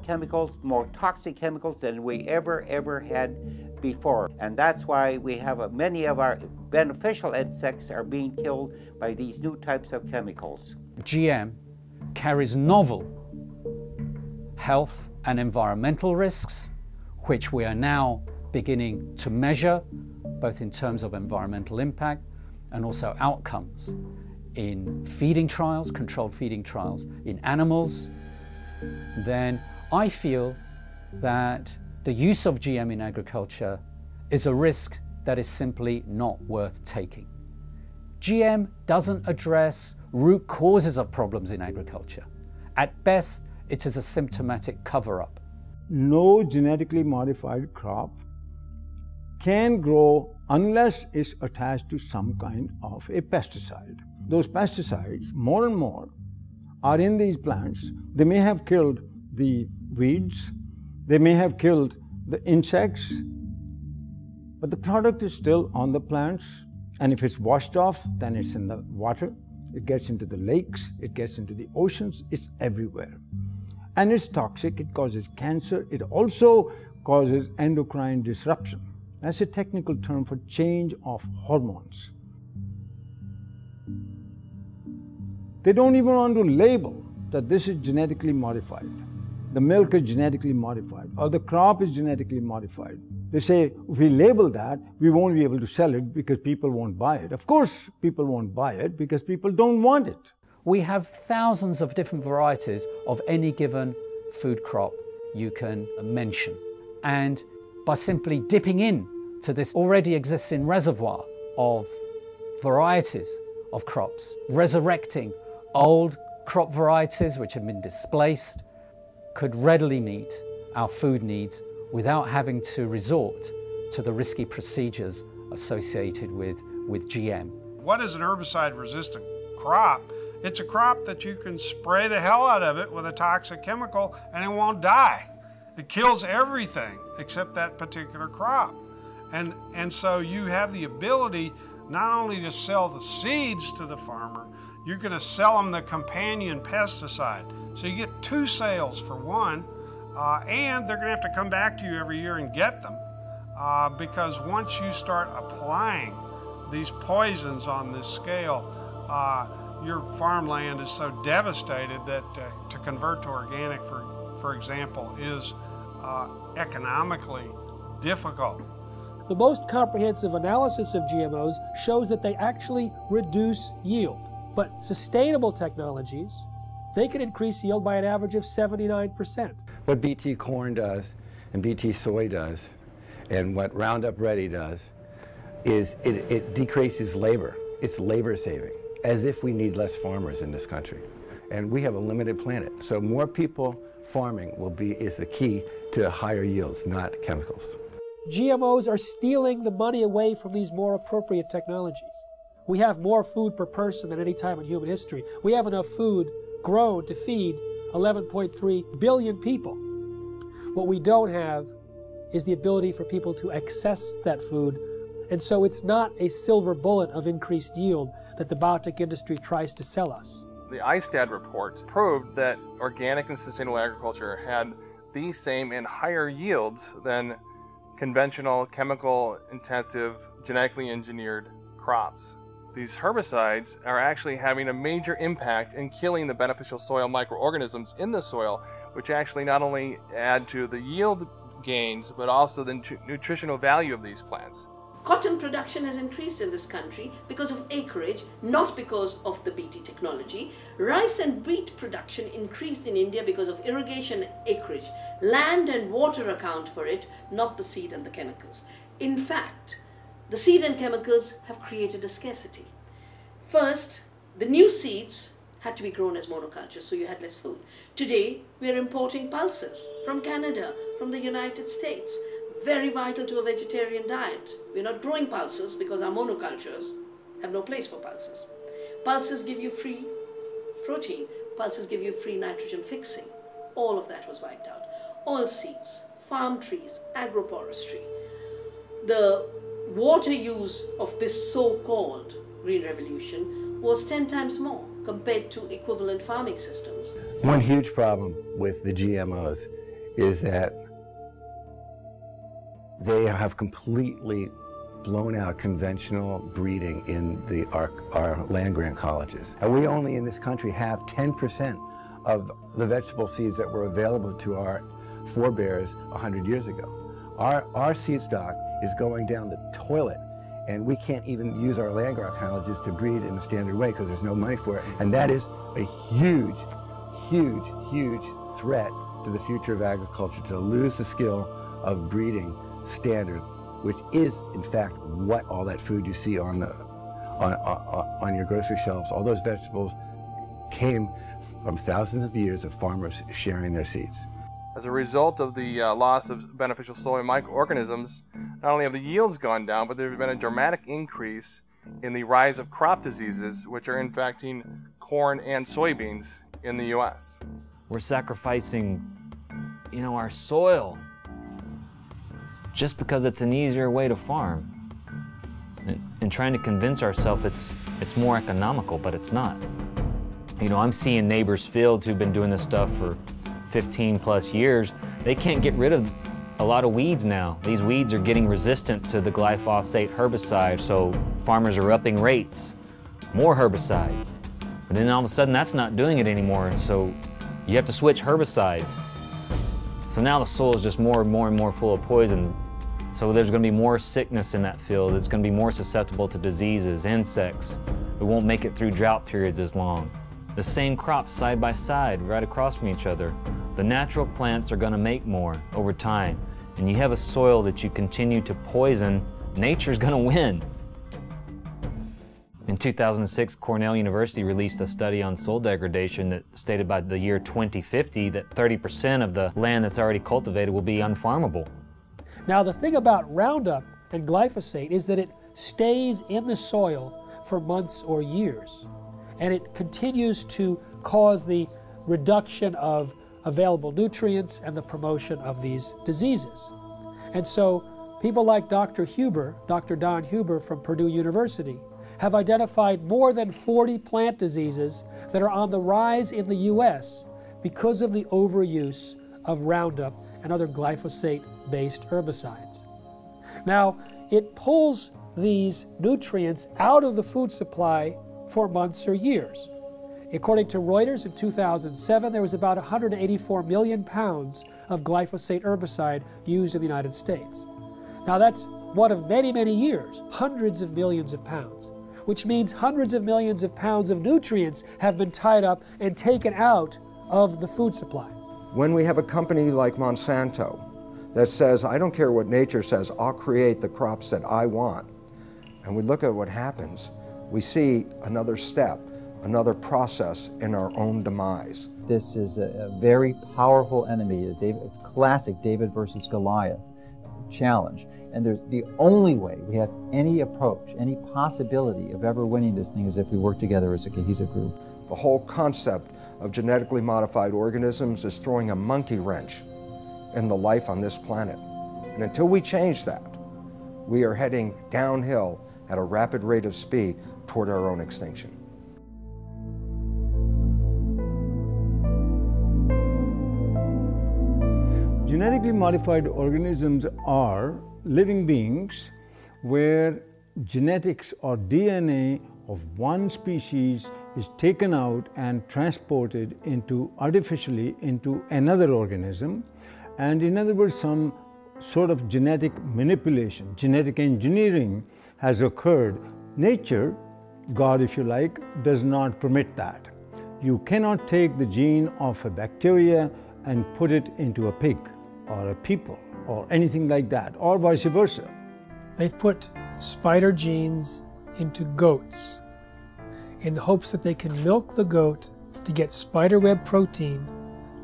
chemicals, more toxic chemicals than we ever had before. And that's why we have many of our beneficial insects are being killed by these new types of chemicals. GM carries novel health and environmental risks, which we are now beginning to measure, both in terms of environmental impact and also outcomes in feeding trials, controlled feeding trials in animals. Then I feel that the use of GM in agriculture is a risk that is simply not worth taking. GM doesn't address root causes of problems in agriculture. At best, it is a symptomatic cover-up. No genetically modified crop can grow unless it's attached to some kind of a pesticide. Those pesticides, more and more, are in these plants. They may have killed the weeds, they may have killed the insects, but the product is still on the plants, and if it's washed off, then it's in the water, it gets into the lakes, it gets into the oceans, it's everywhere. And it's toxic, it causes cancer, it also causes endocrine disruption. That's a technical term for change of hormones. They don't even want to label that this is genetically modified. The milk is genetically modified, or the crop is genetically modified. They say, if we label that, we won't be able to sell it because people won't buy it. Of course, people won't buy it because people don't want it. We have thousands of different varieties of any given food crop you can mention. And by simply dipping in to this already existing reservoir of varieties of crops, resurrecting old crop varieties which have been displaced, could readily meet our food needs without having to resort to the risky procedures associated with GM. What is an herbicide-resistant crop It's a crop that you can spray the hell out of it with a toxic chemical and it won't die. It kills everything except that particular crop. And so you have the ability not only to sell the seeds to the farmer, you're going to sell them the companion pesticide. So you get two sales for one, and they're going to have to come back to you every year and get them because once you start applying these poisons on this scale, your farmland is so devastated that to convert to organic, for example, is economically difficult. The most comprehensive analysis of GMOs shows that they actually reduce yield. But sustainable technologies, they can increase yield by an average of 79%. What BT corn does and BT soy does and what Roundup Ready does is it decreases labor. It's labor saving, as if we need less farmers in this country. And we have a limited planet, so more people farming is the key to higher yields, not chemicals. GMOs are stealing the money away from these more appropriate technologies. We have more food per person than any time in human history. We have enough food grown to feed 11.3 billion people. What we don't have is the ability for people to access that food, and so it's not a silver bullet of increased yield that the biotech industry tries to sell us. The ISTAD report proved that organic and sustainable agriculture had the same and higher yields than conventional, chemical-intensive, genetically engineered crops. These herbicides are actually having a major impact in killing the beneficial soil microorganisms in the soil, which actually not only add to the yield gains, but also the nutritional value of these plants. Cotton production has increased in this country because of acreage, not because of the BT technology. Rice and wheat production increased in India because of irrigation acreage. Land and water account for it, not the seed and the chemicals. In fact, the seed and chemicals have created a scarcity. First, the new seeds had to be grown as monocultures, so you had less food. Today, we are importing pulses from Canada, from the United States. Very vital to a vegetarian diet. We're not growing pulses because our monocultures have no place for pulses. Pulses give you free protein. Pulses give you free nitrogen fixing. All of that was wiped out. Oilseeds, farm trees, agroforestry. The water use of this so-called Green Revolution was 10 times more compared to equivalent farming systems. One huge problem with the GMOs is that they have completely blown out conventional breeding in our land-grant colleges. And we only in this country have 10% of the vegetable seeds that were available to our forebears 100 years ago. Our seed stock is going down the toilet, and we can't even use our land-grant colleges to breed in a standard way because there's no money for it. And that is a huge, huge, huge threat to the future of agriculture, to lose the skill of breeding standard, which is in fact what all that food you see on your grocery shelves, all those vegetables came from thousands of years of farmers sharing their seeds. As a result of the loss of beneficial soil microorganisms, not only have the yields gone down, but there has been a dramatic increase in the rise of crop diseases, which are infecting corn and soybeans in the U.S. We're sacrificing, our soil just because it's an easier way to farm. And trying to convince ourselves it's more economical, but it's not. I'm seeing neighbors' fields who've been doing this stuff for 15 plus years. They can't get rid of a lot of weeds now. These weeds are getting resistant to the glyphosate herbicide, so farmers are upping rates. More herbicide. But then all of a sudden that's not doing it anymore, so you have to switch herbicides. So now the soil is just more and more and more full of poison. So there's going to be more sickness in that field. It's going to be more susceptible to diseases, insects. It won't make it through drought periods as long. The same crops side by side, right across from each other. The natural plants are going to make more over time. And you have a soil that you continue to poison, nature's going to win. In 2006, Cornell University released a study on soil degradation that stated by the year 2050 that 30% of the land that's already cultivated will be unfarmable. Now the thing about Roundup and glyphosate is that it stays in the soil for months or years. and it continues to cause the reduction of available nutrients and the promotion of these diseases. And so people like Dr. Don Huber from Purdue University, have identified more than 40 plant diseases that are on the rise in the U.S. because of the overuse of Roundup and other glyphosate-based herbicides. Now, it pulls these nutrients out of the food supply for months or years. According to Reuters, in 2007, there was about 184 million pounds of glyphosate herbicide used in the United States. Now, that's one of many, many years, hundreds of millions of pounds, which means hundreds of millions of pounds of nutrients have been tied up and taken out of the food supply. When we have a company like Monsanto that says, I don't care what nature says, I'll create the crops that I want, and we look at what happens, we see another step, another process in our own demise. This is a very powerful enemy, a classic David versus Goliath challenge. And there's the only way we have any approach, any possibility of ever winning this thing is if we work together as a cohesive group. The whole concept of genetically modified organisms is throwing a monkey wrench in the life on this planet. And until we change that, we are heading downhill at a rapid rate of speed toward our own extinction. Genetically modified organisms are living beings where genetics or DNA of one species is taken out and transported artificially into another organism, and in other words, some sort of genetic manipulation, genetic engineering has occurred. Nature, God if you like, does not permit that. You cannot take the gene of a bacteria and put it into a pig or a people or anything like that, or vice versa. They've put spider genes into goats in the hopes that they can milk the goat to get spiderweb protein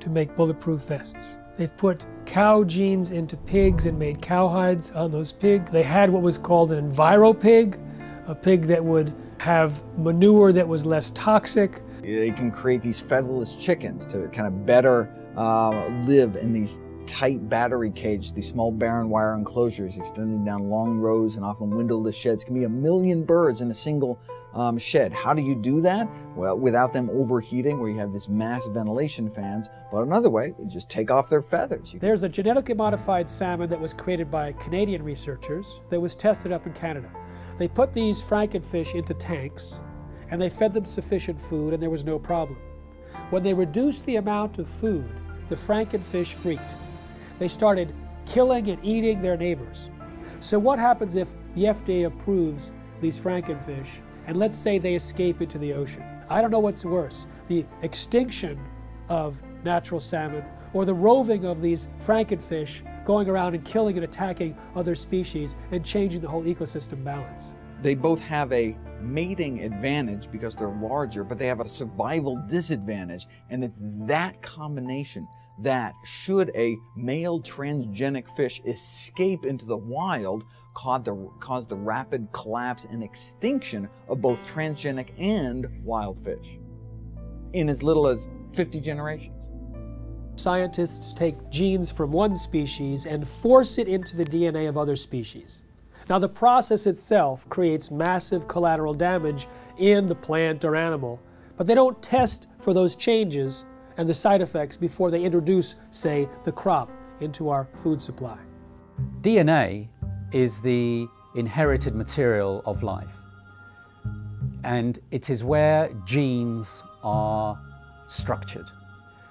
to make bulletproof vests. They've put cow genes into pigs and made cowhides on those pigs. They had what was called an enviropig, a pig that would have manure that was less toxic. They can create these featherless chickens to kind of better live in these tight battery cages, these small barren wire enclosures extending down long rows and often windowless sheds. It can be 1 million birds in a single shed. How do you do that? Well, without them overheating, where you have this mass ventilation fans. But another way, you just take off their feathers. There's a genetically modified salmon that was created by Canadian researchers that was tested up in Canada. They put these frankenfish into tanks and they fed them sufficient food and there was no problem. When they reduced the amount of food, the frankenfish freaked. They started killing and eating their neighbors. So what happens if the FDA approves these frankenfish and let's say they escape into the ocean? I don't know what's worse, the extinction of natural salmon or the roving of these frankenfish going around and killing and attacking other species and changing the whole ecosystem balance. They both have a mating advantage because they're larger, but they have a survival disadvantage. And it's that combination that, should a male transgenic fish escape into the wild, cause the rapid collapse and extinction of both transgenic and wild fish in as little as 50 generations. Scientists take genes from one species and force it into the DNA of other species. Now, the process itself creates massive collateral damage in the plant or animal, but they don't test for those changes and the side effects before they introduce, say, the crop into our food supply. DNA is the inherited material of life, and it is where genes are structured.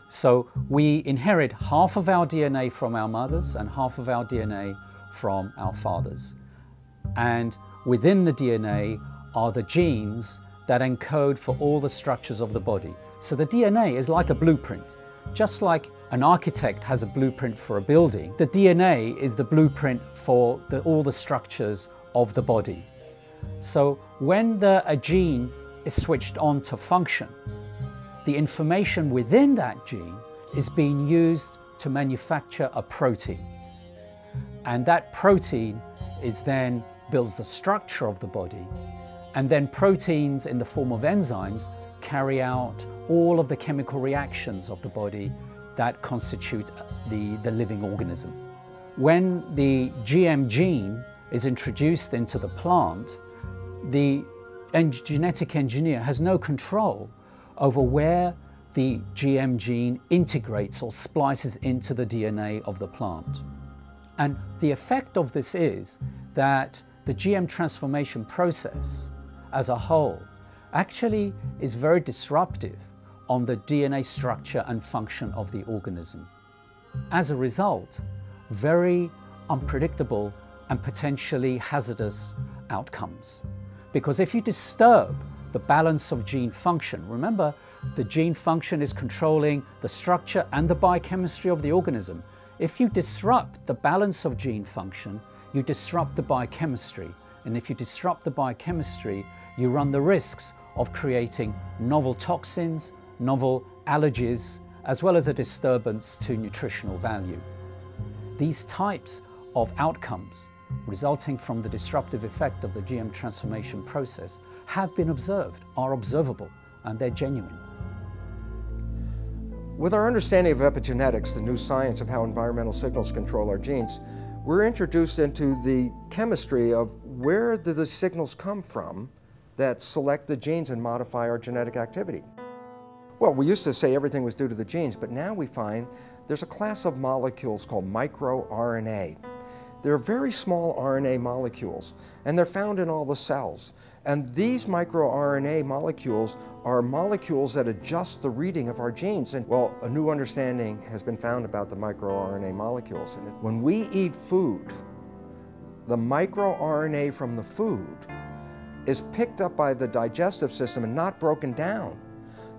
So we inherit half of our DNA from our mothers and half of our DNA from our fathers. And within the DNA are the genes that encode for all the structures of the body. So the DNA is like a blueprint. Just like an architect has a blueprint for a building, the DNA is the blueprint for all the structures of the body. So when a gene is switched on to function, the information within that gene is being used to manufacture a protein. And that protein then builds the structure of the body. And then proteins in the form of enzymes carry out all of the chemical reactions of the body that constitute the living organism. When the GM gene is introduced into the plant, the genetic engineer has no control over where the GM gene integrates or splices into the DNA of the plant. And the effect of this is that the GM transformation process as a whole actually is very disruptive on the DNA structure and function of the organism. As a result, very unpredictable and potentially hazardous outcomes. Because if you disturb the balance of gene function, remember the gene function is controlling the structure and the biochemistry of the organism. If you disrupt the balance of gene function, you disrupt the biochemistry. And if you disrupt the biochemistry, you run the risks of creating novel toxins, novel allergies, as well as a disturbance to nutritional value. These types of outcomes resulting from the disruptive effect of the GM transformation process have been observed, are observable, and they're genuine. With our understanding of epigenetics, the new science of how environmental signals control our genes, we're introduced into the chemistry of where do the signals come from that select the genes and modify our genetic activity. Well, we used to say everything was due to the genes, but now we find there's a class of molecules called microRNA. They're very small RNA molecules, and they're found in all the cells. And these microRNA molecules are molecules that adjust the reading of our genes. And well, a new understanding has been found about the microRNA molecules. And when we eat food, the microRNA from the food is picked up by the digestive system and not broken down.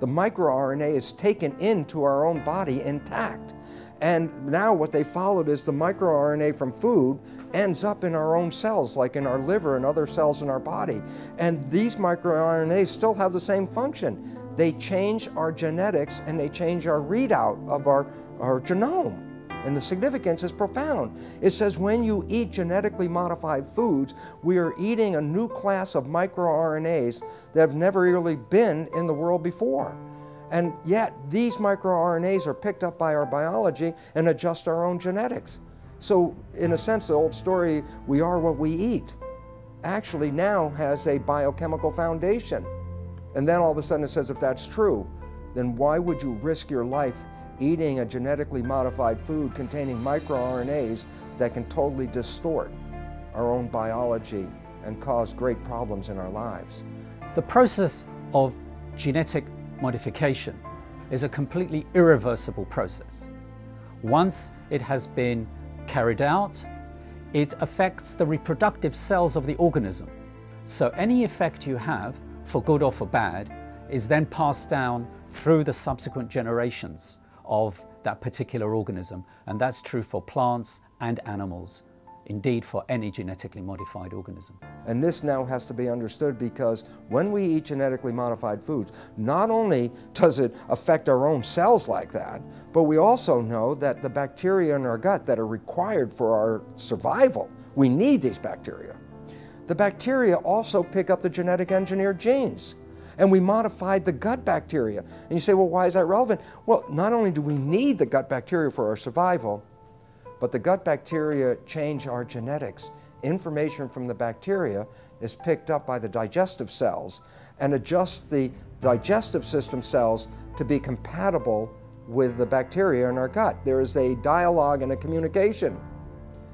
The microRNA is taken into our own body intact. And now what they followed is the microRNA from food ends up in our own cells, like in our liver and other cells in our body. And these microRNAs still have the same function. They change our genetics and they change our readout of our genome. And the significance is profound. It says when you eat genetically modified foods, we are eating a new class of microRNAs that have never really been in the world before. And yet, these microRNAs are picked up by our biology and adjust our own genetics. So, in a sense, the old story, we are what we eat, actually now has a biochemical foundation. And then all of a sudden it says, if that's true, then why would you risk your life eating a genetically modified food containing microRNAs that can totally distort our own biology and cause great problems in our lives? The process of genetic modification is a completely irreversible process. Once it has been carried out, it affects the reproductive cells of the organism. So any effect you have, for good or for bad, is then passed down through the subsequent generations of that particular organism. And that's true for plants and animals, indeed for any genetically modified organism. And this now has to be understood because when we eat genetically modified foods, not only does it affect our own cells like that, but we also know that the bacteria in our gut that are required for our survival, we need these bacteria. The bacteria also pick up the genetic engineered genes. And we modified the gut bacteria. And you say, well, why is that relevant? Well, not only do we need the gut bacteria for our survival, but the gut bacteria change our genetics. Information from the bacteria is picked up by the digestive cells and adjusts the digestive system cells to be compatible with the bacteria in our gut. There is a dialogue and a communication.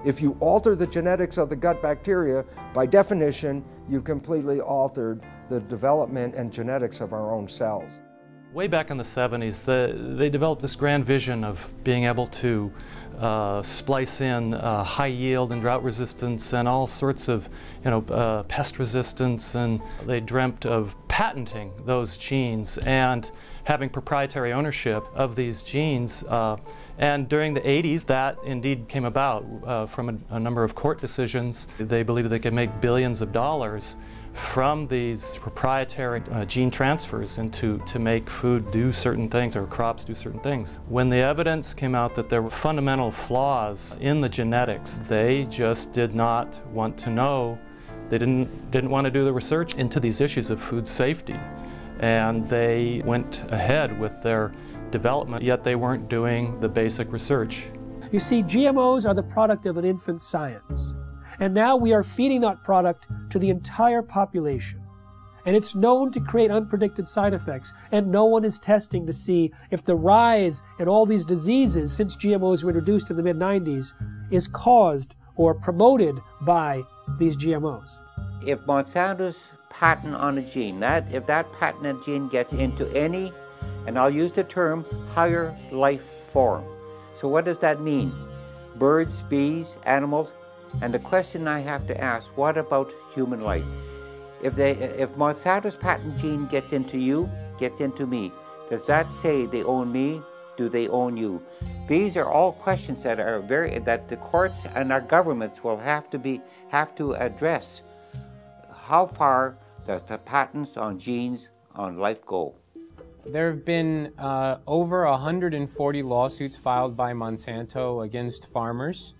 If you alter the genetics of the gut bacteria, by definition, you've completely altered the development and genetics of our own cells. Way back in the 70s, they developed this grand vision of being able to splice in high yield and drought resistance and all sorts of, pest resistance, and they dreamt of patenting those genes and having proprietary ownership of these genes. And during the 80s, that indeed came about from a number of court decisions. They believed they could make billions of dollars from these proprietary gene transfers to make food do certain things or crops do certain things. When the evidence came out that there were fundamental flaws in the genetics, they just did not want to know. They didn't want to do the research into these issues of food safety. and they went ahead with their development, yet they weren't doing the basic research. You see, GMOs are the product of an infant science. And now we are feeding that product to the entire population. And it's known to create unpredicted side effects, and no one is testing to see if the rise in all these diseases since GMOs were introduced in the mid-90s is caused or promoted by these GMOs. If Monsanto's patent on a gene, if that patented gene gets into any, and I'll use the term, higher life form. So what does that mean? Birds, bees, animals, and the question I have to ask, what about human life? If Monsanto's patent gene gets into you, gets into me, does that say they own me? Do they own you? These are all questions that are that the courts and our governments will have to address. How far does the patents on genes on life go? There have been over 140 lawsuits filed by Monsanto against farmers,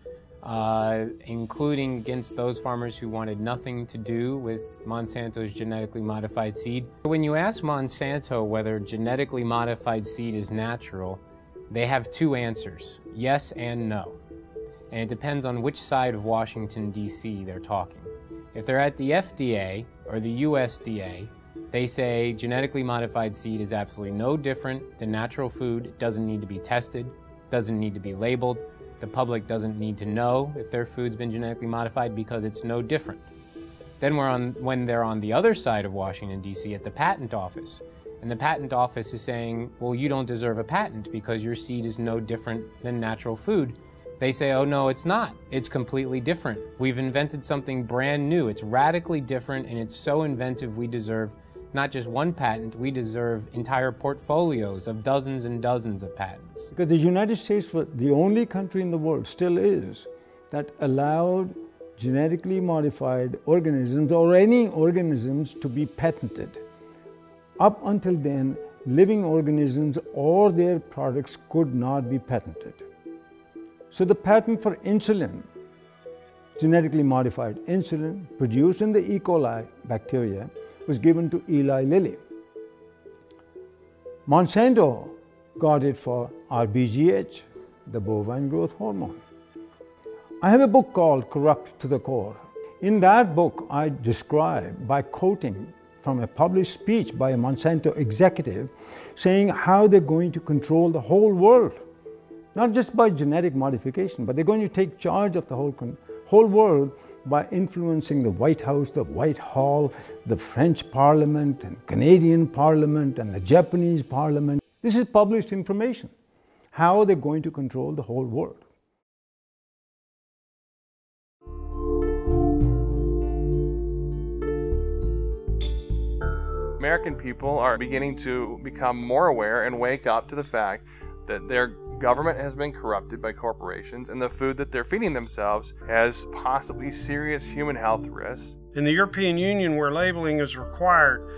including against those farmers who wanted nothing to do with Monsanto's genetically modified seed. When you ask Monsanto whether genetically modified seed is natural, they have two answers, yes and no. And it depends on which side of Washington, D.C. they're talking. If they're at the FDA or the USDA, they say genetically modified seed is absolutely no different than natural food. It doesn't need to be tested, doesn't need to be labeled. The public doesn't need to know if their food's been genetically modified because it's no different. Then when they're on the other side of Washington, D.C. at the patent office, and the patent office is saying, well, you don't deserve a patent because your seed is no different than natural food. They say, oh no, it's not. It's completely different. We've invented something brand new. It's radically different, and it's so inventive we deserve not just one patent, we deserve entire portfolios of dozens and dozens of patents. Because the United States was the only country in the world, still is, that allowed genetically modified organisms or any organisms to be patented. Up until then, living organisms or their products could not be patented. So the patent for insulin, genetically modified insulin produced in the E. coli bacteria, was given to Eli Lilly. Monsanto got it for RBGH, the bovine growth hormone. I have a book called Corrupt to the Core. In that book, I describe, by quoting from a published speech by a Monsanto executive, saying how they're going to control the whole world. Not just by genetic modification, but they're going to take charge of the whole world by influencing the White House, the Whitehall, the French Parliament, and Canadian Parliament, and the Japanese Parliament. This is published information, how they're going to control the whole world. American people are beginning to become more aware and wake up to the fact that their government has been corrupted by corporations, and the food that they're feeding themselves has possibly serious human health risks. In the European Union, where labeling is required,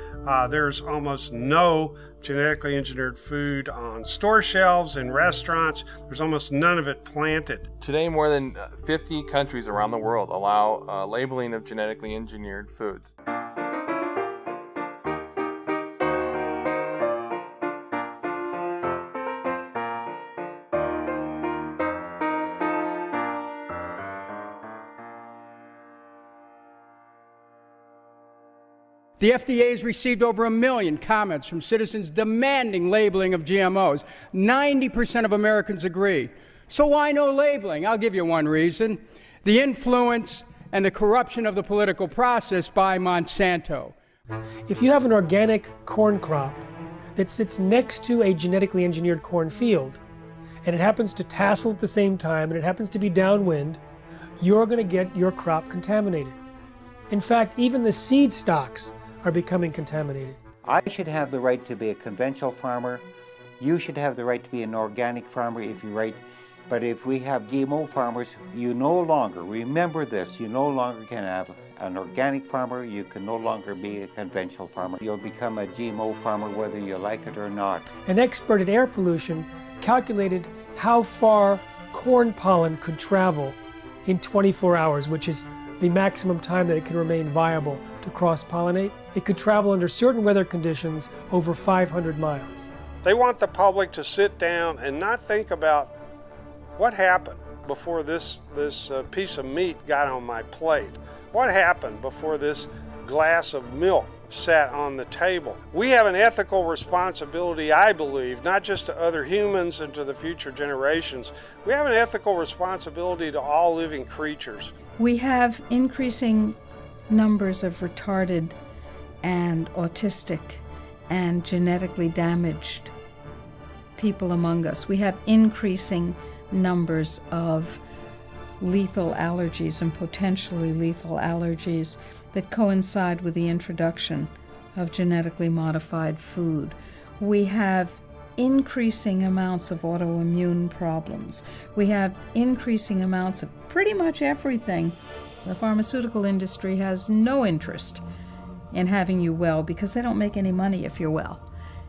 there's almost no genetically engineered food on store shelves, in restaurants. There's almost none of it planted. Today, more than 50 countries around the world allow labeling of genetically engineered foods. The FDA has received over 1 million comments from citizens demanding labeling of GMOs. 90% of Americans agree. So why no labeling? I'll give you one reason. The influence and the corruption of the political process by Monsanto. If you have an organic corn crop that sits next to a genetically engineered corn field, and it happens to tassel at the same time, and it happens to be downwind, you're going to get your crop contaminated. In fact, even the seed stocks are becoming contaminated. I should have the right to be a conventional farmer. You should have the right to be an organic farmer if you're right. But if we have GMO farmers, you no longer, remember this, you no longer can have an organic farmer, you can no longer be a conventional farmer. You'll become a GMO farmer whether you like it or not. An expert in air pollution calculated how far corn pollen could travel in 24 hours, which is the maximum time that it can remain viable to cross-pollinate. It could travel under certain weather conditions over 500 miles. They want the public to sit down and not think about what happened before this piece of meat got on my plate. What happened before this glass of milk sat on the table? We have an ethical responsibility, I believe, not just to other humans and to the future generations. We have an ethical responsibility to all living creatures. We have increasing numbers of retarded and autistic and genetically damaged people among us. We have increasing numbers of lethal allergies and potentially lethal allergies that coincide with the introduction of genetically modified food. We have increasing amounts of autoimmune problems. We have increasing amounts of pretty much everything. The pharmaceutical industry has no interest in having you well because they don't make any money if you're well.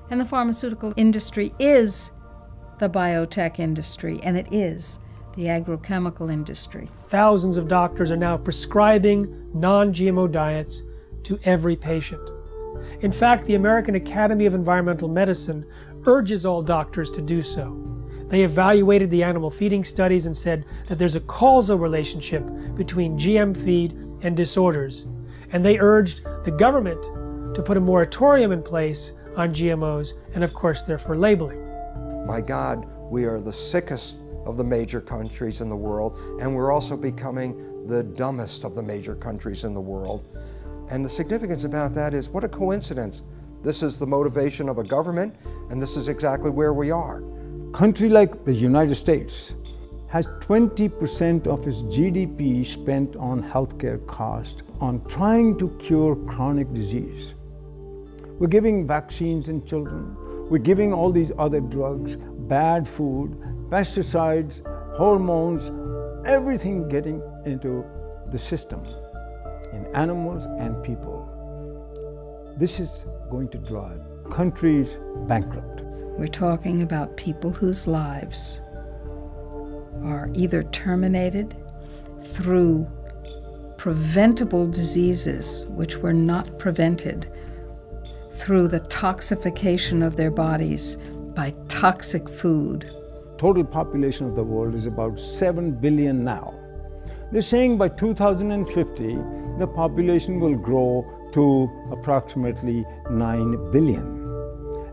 And the pharmaceutical industry is the biotech industry, and it is the agrochemical industry. Thousands of doctors are now prescribing non-GMO diets to every patient. In fact, the American Academy of Environmental Medicine urges all doctors to do so. They evaluated the animal feeding studies and said that there's a causal relationship between GM feed and disorders, and they urged the government to put a moratorium in place on GMOs, and of course they're for labeling. My God, we are the sickest of the major countries in the world, and we're also becoming the dumbest of the major countries in the world. And the significance about that is, what a coincidence. This is the motivation of a government, and this is exactly where we are. A country like the United States has 20% of its GDP spent on healthcare costs, on trying to cure chronic disease. We're giving vaccines in children. We're giving all these other drugs, bad food, pesticides, hormones, everything getting into the system in animals and people. This is going to drive countries bankrupt. We're talking about people whose lives are either terminated through preventable diseases which were not prevented through the toxification of their bodies by toxic food. Total population of the world is about 7 billion now. They're saying by 2050, the population will grow to approximately 9 billion.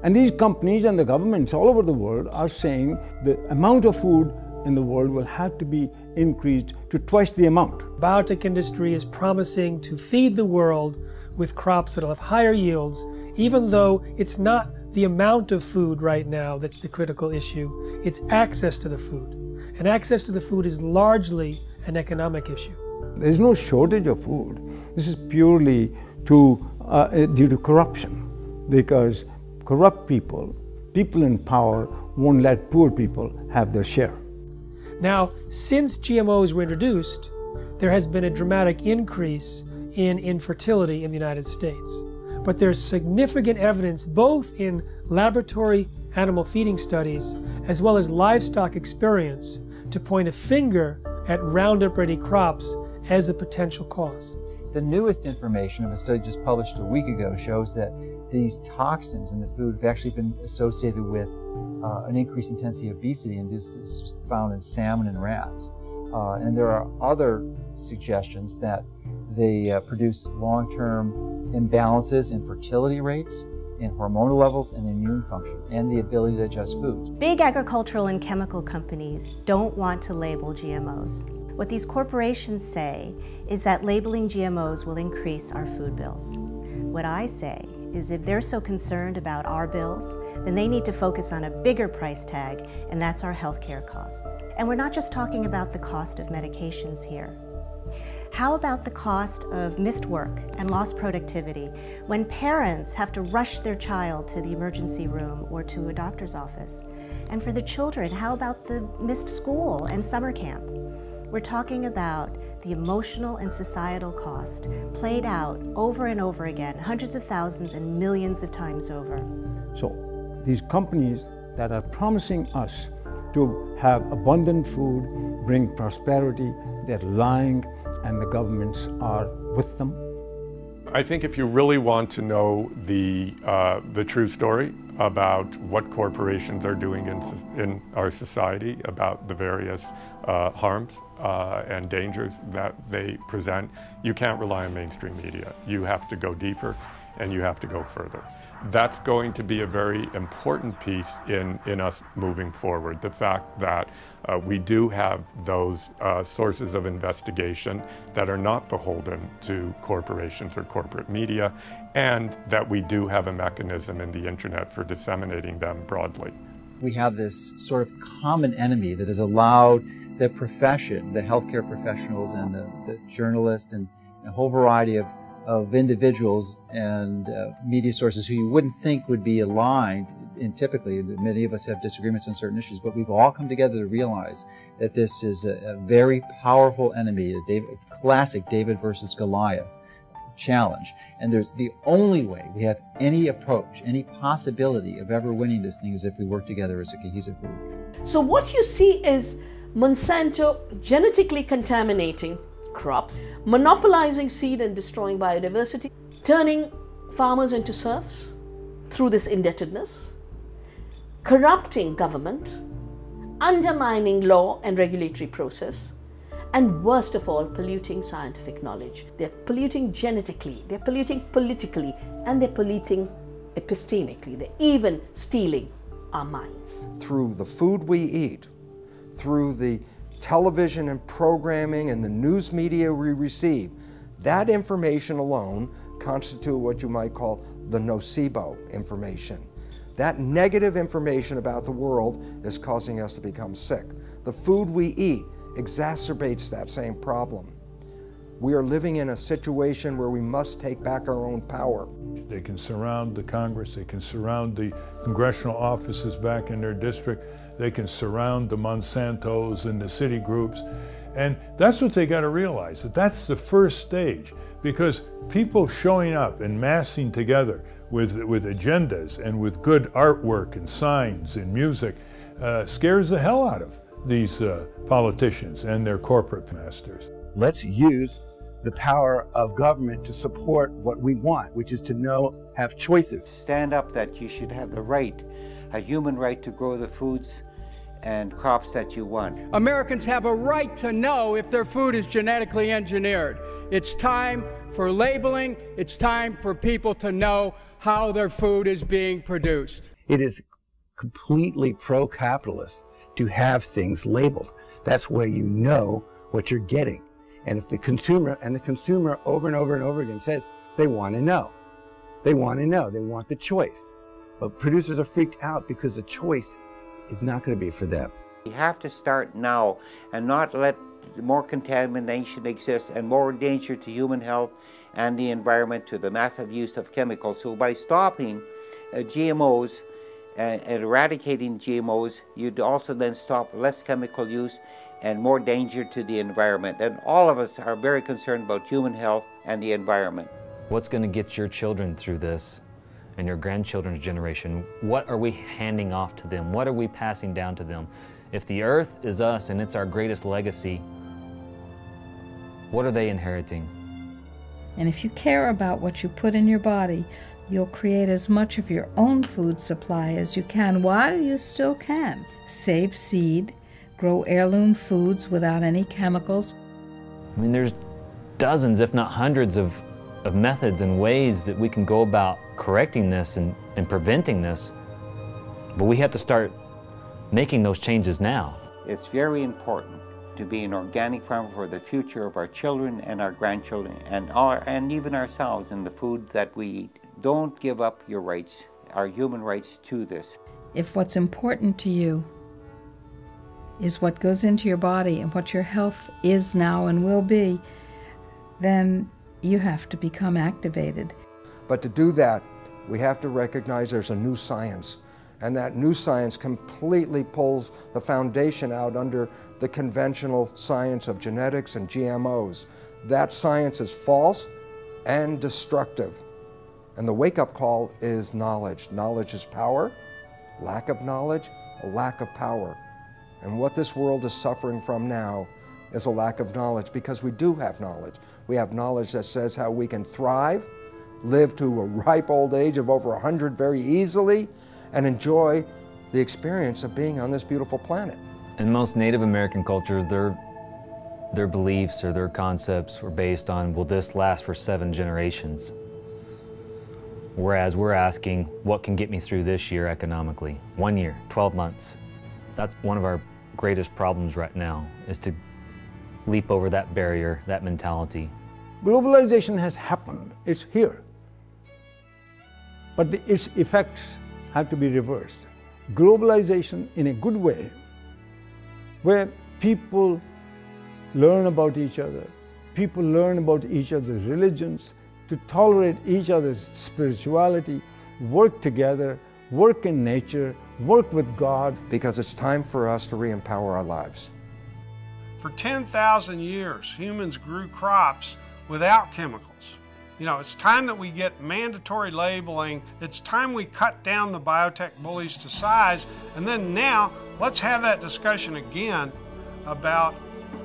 And these companies and the governments all over the world are saying the amount of food in the world will have to be increased to twice the amount. Biotech industry is promising to feed the world with crops that'll have higher yields, even though it's not the amount of food right now that's the critical issue, it's access to the food. And access to the food is largely an economic issue. There's no shortage of food. This is purely due to corruption, because corrupt people in power won't let poor people have their share. Now, since GMOs were introduced, there has been a dramatic increase in infertility in the United States. But there's significant evidence both in laboratory animal feeding studies as well as livestock experience to point a finger at Roundup-ready crops as a potential cause. The newest information of a study just published a week ago shows that these toxins in the food have actually been associated with an increased intensity of obesity, and this is found in salmon and rats. And there are other suggestions that they produce long-term imbalances in fertility rates, in hormonal levels, and immune function, and the ability to digest foods. Big agricultural and chemical companies don't want to label GMOs. What these corporations say is that labeling GMOs will increase our food bills. What I say is if they're so concerned about our bills, then they need to focus on a bigger price tag, and that's our healthcare costs. And we're not just talking about the cost of medications here. How about the cost of missed work and lost productivity when parents have to rush their child to the emergency room or to a doctor's office? And for the children, how about the missed school and summer camp? We're talking about the emotional and societal cost played out over and over again, hundreds of thousands and millions of times over. So these companies that are promising us to have abundant food, bring prosperity, they're lying, and the governments are with them? I think if you really want to know the true story about what corporations are doing in our society, about the various harms and dangers that they present, you can't rely on mainstream media. You have to go deeper and you have to go further. That's going to be a very important piece in us moving forward. The fact that we do have those sources of investigation that are not beholden to corporations or corporate media, and that we do have a mechanism in the internet for disseminating them broadly. We have this sort of common enemy that has allowed the profession, the healthcare professionals and the journalists and a whole variety of individuals and media sources who you wouldn't think would be aligned, and typically many of us have disagreements on certain issues, but we've all come together to realize that this is a very powerful enemy, a classic David versus Goliath challenge. And there's the only way we have any approach, any possibility of ever winning this thing is if we work together as a cohesive group. So what you see is Monsanto genetically contaminating crops, monopolizing seed and destroying biodiversity, turning farmers into serfs through this indebtedness, corrupting government, undermining law and regulatory process, and worst of all, polluting scientific knowledge. They're polluting genetically, they're polluting politically, and they're polluting epistemically. They're even stealing our minds. Through the food we eat, through the television and programming and the news media we receive, that information alone constitute what you might call the nocebo information. That negative information about the world is causing us to become sick. The food we eat exacerbates that same problem. We are living in a situation where we must take back our own power. They can surround the Congress, they can surround the congressional offices back in their district, they can surround the Monsantos and the city groups, and that's what they got to realize, that that's the first stage, because people showing up and massing together with agendas and with good artwork and signs and music scares the hell out of these politicians and their corporate masters. Let's use the power of government to support what we want, which is to have choices. Stand up that you should have the right, a human right to grow the foods and crops that you want. Americans have a right to know if their food is genetically engineered. It's time for labeling. It's time for people to know how their food is being produced. It is completely pro-capitalist to have things labeled. That's where you know what you're getting. And if the consumer over and over and over again says they want to know, they want the choice. But producers are freaked out because the choice is not going to be for them. We have to start now and not let more contamination exist and more danger to human health and the environment to the massive use of chemicals. So by stopping GMOs and eradicating GMOs, you'd also then stop less chemical use and more danger to the environment. And all of us are very concerned about human health and the environment. What's going to get your children through this and your grandchildren's generation? What are we handing off to them? What are we passing down to them? If the earth is us and it's our greatest legacy, what are they inheriting? And if you care about what you put in your body, you'll create as much of your own food supply as you can while you still can. Save seed, grow heirloom foods without any chemicals. I mean, there's dozens, if not hundreds of methods and ways that we can go about correcting this and preventing this, but we have to start making those changes now. It's very important to be an organic farmer for the future of our children and our grandchildren and even ourselves in the food that we eat. Don't give up your rights, our human rights to this. If what's important to you is what goes into your body and what your health is now and will be, then you have to become activated. But to do that, we have to recognize there's a new science, and that new science completely pulls the foundation out under the conventional science of genetics and GMOs. That science is false and destructive. And the wake-up call is knowledge. Knowledge is power. Lack of knowledge, a lack of power. And what this world is suffering from now is a lack of knowledge, because we do have knowledge. We have knowledge that says how we can thrive, live to a ripe old age of over 100 very easily, and enjoy the experience of being on this beautiful planet. In most Native American cultures, their beliefs or their concepts were based on, will this last for 7 generations? Whereas we're asking, what can get me through this year economically? 1 year, 12 months. That's one of our greatest problems right now, is to leap over that barrier, that mentality. Globalization has happened, it's here. But its effects have to be reversed. Globalization in a good way, where people learn about each other, people learn about each other's religions, to tolerate each other's spirituality, work together, work in nature, work with God. Because it's time for us to re-empower our lives. For 10,000 years, humans grew crops without chemicals. You know, it's time that we get mandatory labeling. It's time we cut down the biotech bullies to size. And then now, let's have that discussion again about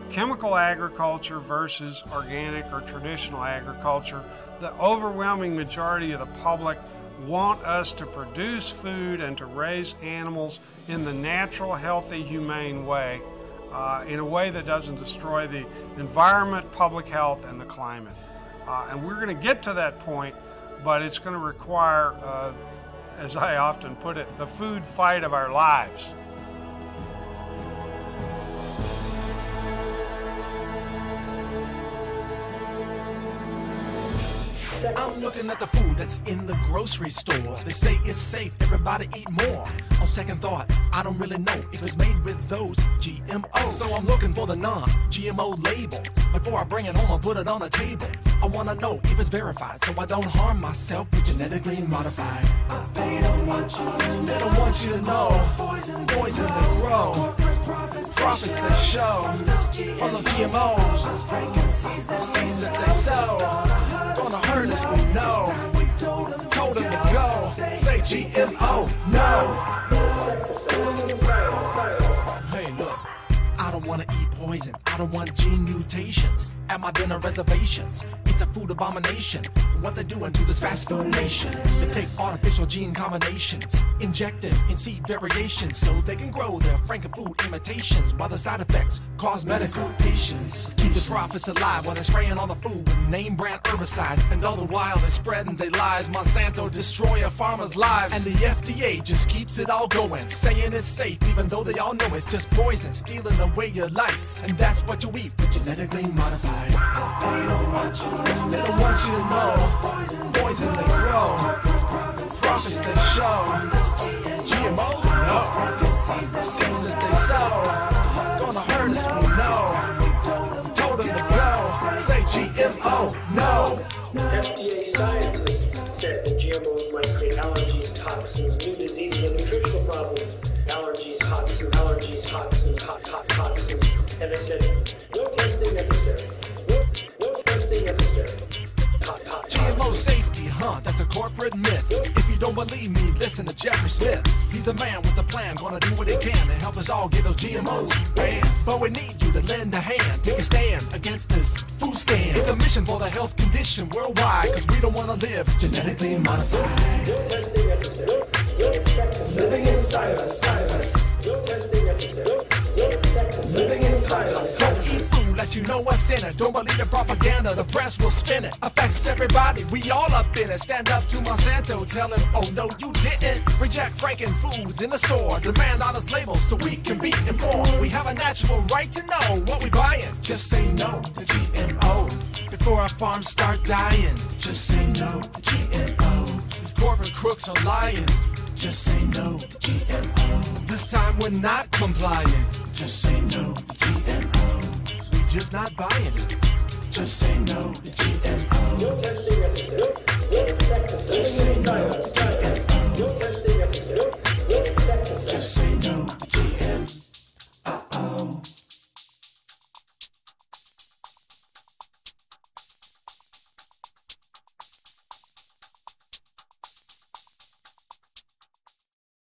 chemical agriculture versus organic or traditional agriculture. The overwhelming majority of the public want us to produce food and to raise animals in the natural, healthy, humane way, in a way that doesn't destroy the environment, public health, and the climate. And we're going to get to that point, but it's going to require, as I often put it, the food fight of our lives. I'm looking at the food that's in the grocery store. They say it's safe, everybody eat more. On second thought, I don't really know if it's made with those GMOs. So I'm looking for the non-GMO label. Before I bring it home, I put it on the table. I want to know if it's verified, so I don't harm myself with genetically modified. They don't want you to know. Poison they grow. Profits that show. On those GMOs. Seeds that they sow. Gonna hurt us, we know. Told them to go. Say GMO, no. Hey, look. I don't want to eat poison. I don't want gene mutations at my dinner reservations. It's a food abomination. What they're doing to this fast food nation. They take artificial gene combinations, inject them in seed variations so they can grow their frankenfood imitations while the side effects cause medical patients. Keep the profits alive while they're spraying on the food with name brand herbicides. And all the while they're spreading their lies. Monsanto destroy our farmers' lives. And the FDA just keeps it all going, saying it's safe even though they all know it's just poison, stealing away your life. And that's what you eat, but genetically modified. They don't want you to know. Poison they grow. Profits they show. GMOs, no. Seeds that they sow. Gonna hurt us, we know. Told them to go. Say GMO, no. FDA scientists said that GMOs might create allergies, toxins, new diseases, and nutritional problems. Allergies, toxins, toxins. And they said, no testing necessary. No testing necessary. GMO safety, that's a corporate myth. If you don't believe me, listen to Jeffrey Smith. He's the man with the plan, gonna do what he can to help us all get those GMOs banned. But we need you to lend a hand, take a stand against this food stand. It's a mission for the health condition worldwide, cause we don't wanna live genetically modified. No testing necessary. No insecticide. Living inside of us, No testing necessary. No insecticide. Living inside of us. Don't eat food unless you know what's in it. Don't believe the propaganda, the press will spin it. Affects everybody, we all up in it. Stand up to Monsanto, tell him, oh no you didn't. Reject Franken foods in the store. Demand honest labels so we can be informed. We have a natural right to know what we buying. Just say no to GMO before our farms start dying. Just say no to GMO. These corporate crooks are lying. Just say no to GMO. This time we're not complying. Just say no to GMO. We just not buying it. Just say no to GMO. No testing necessary. No insecticide. Just say no to GMO.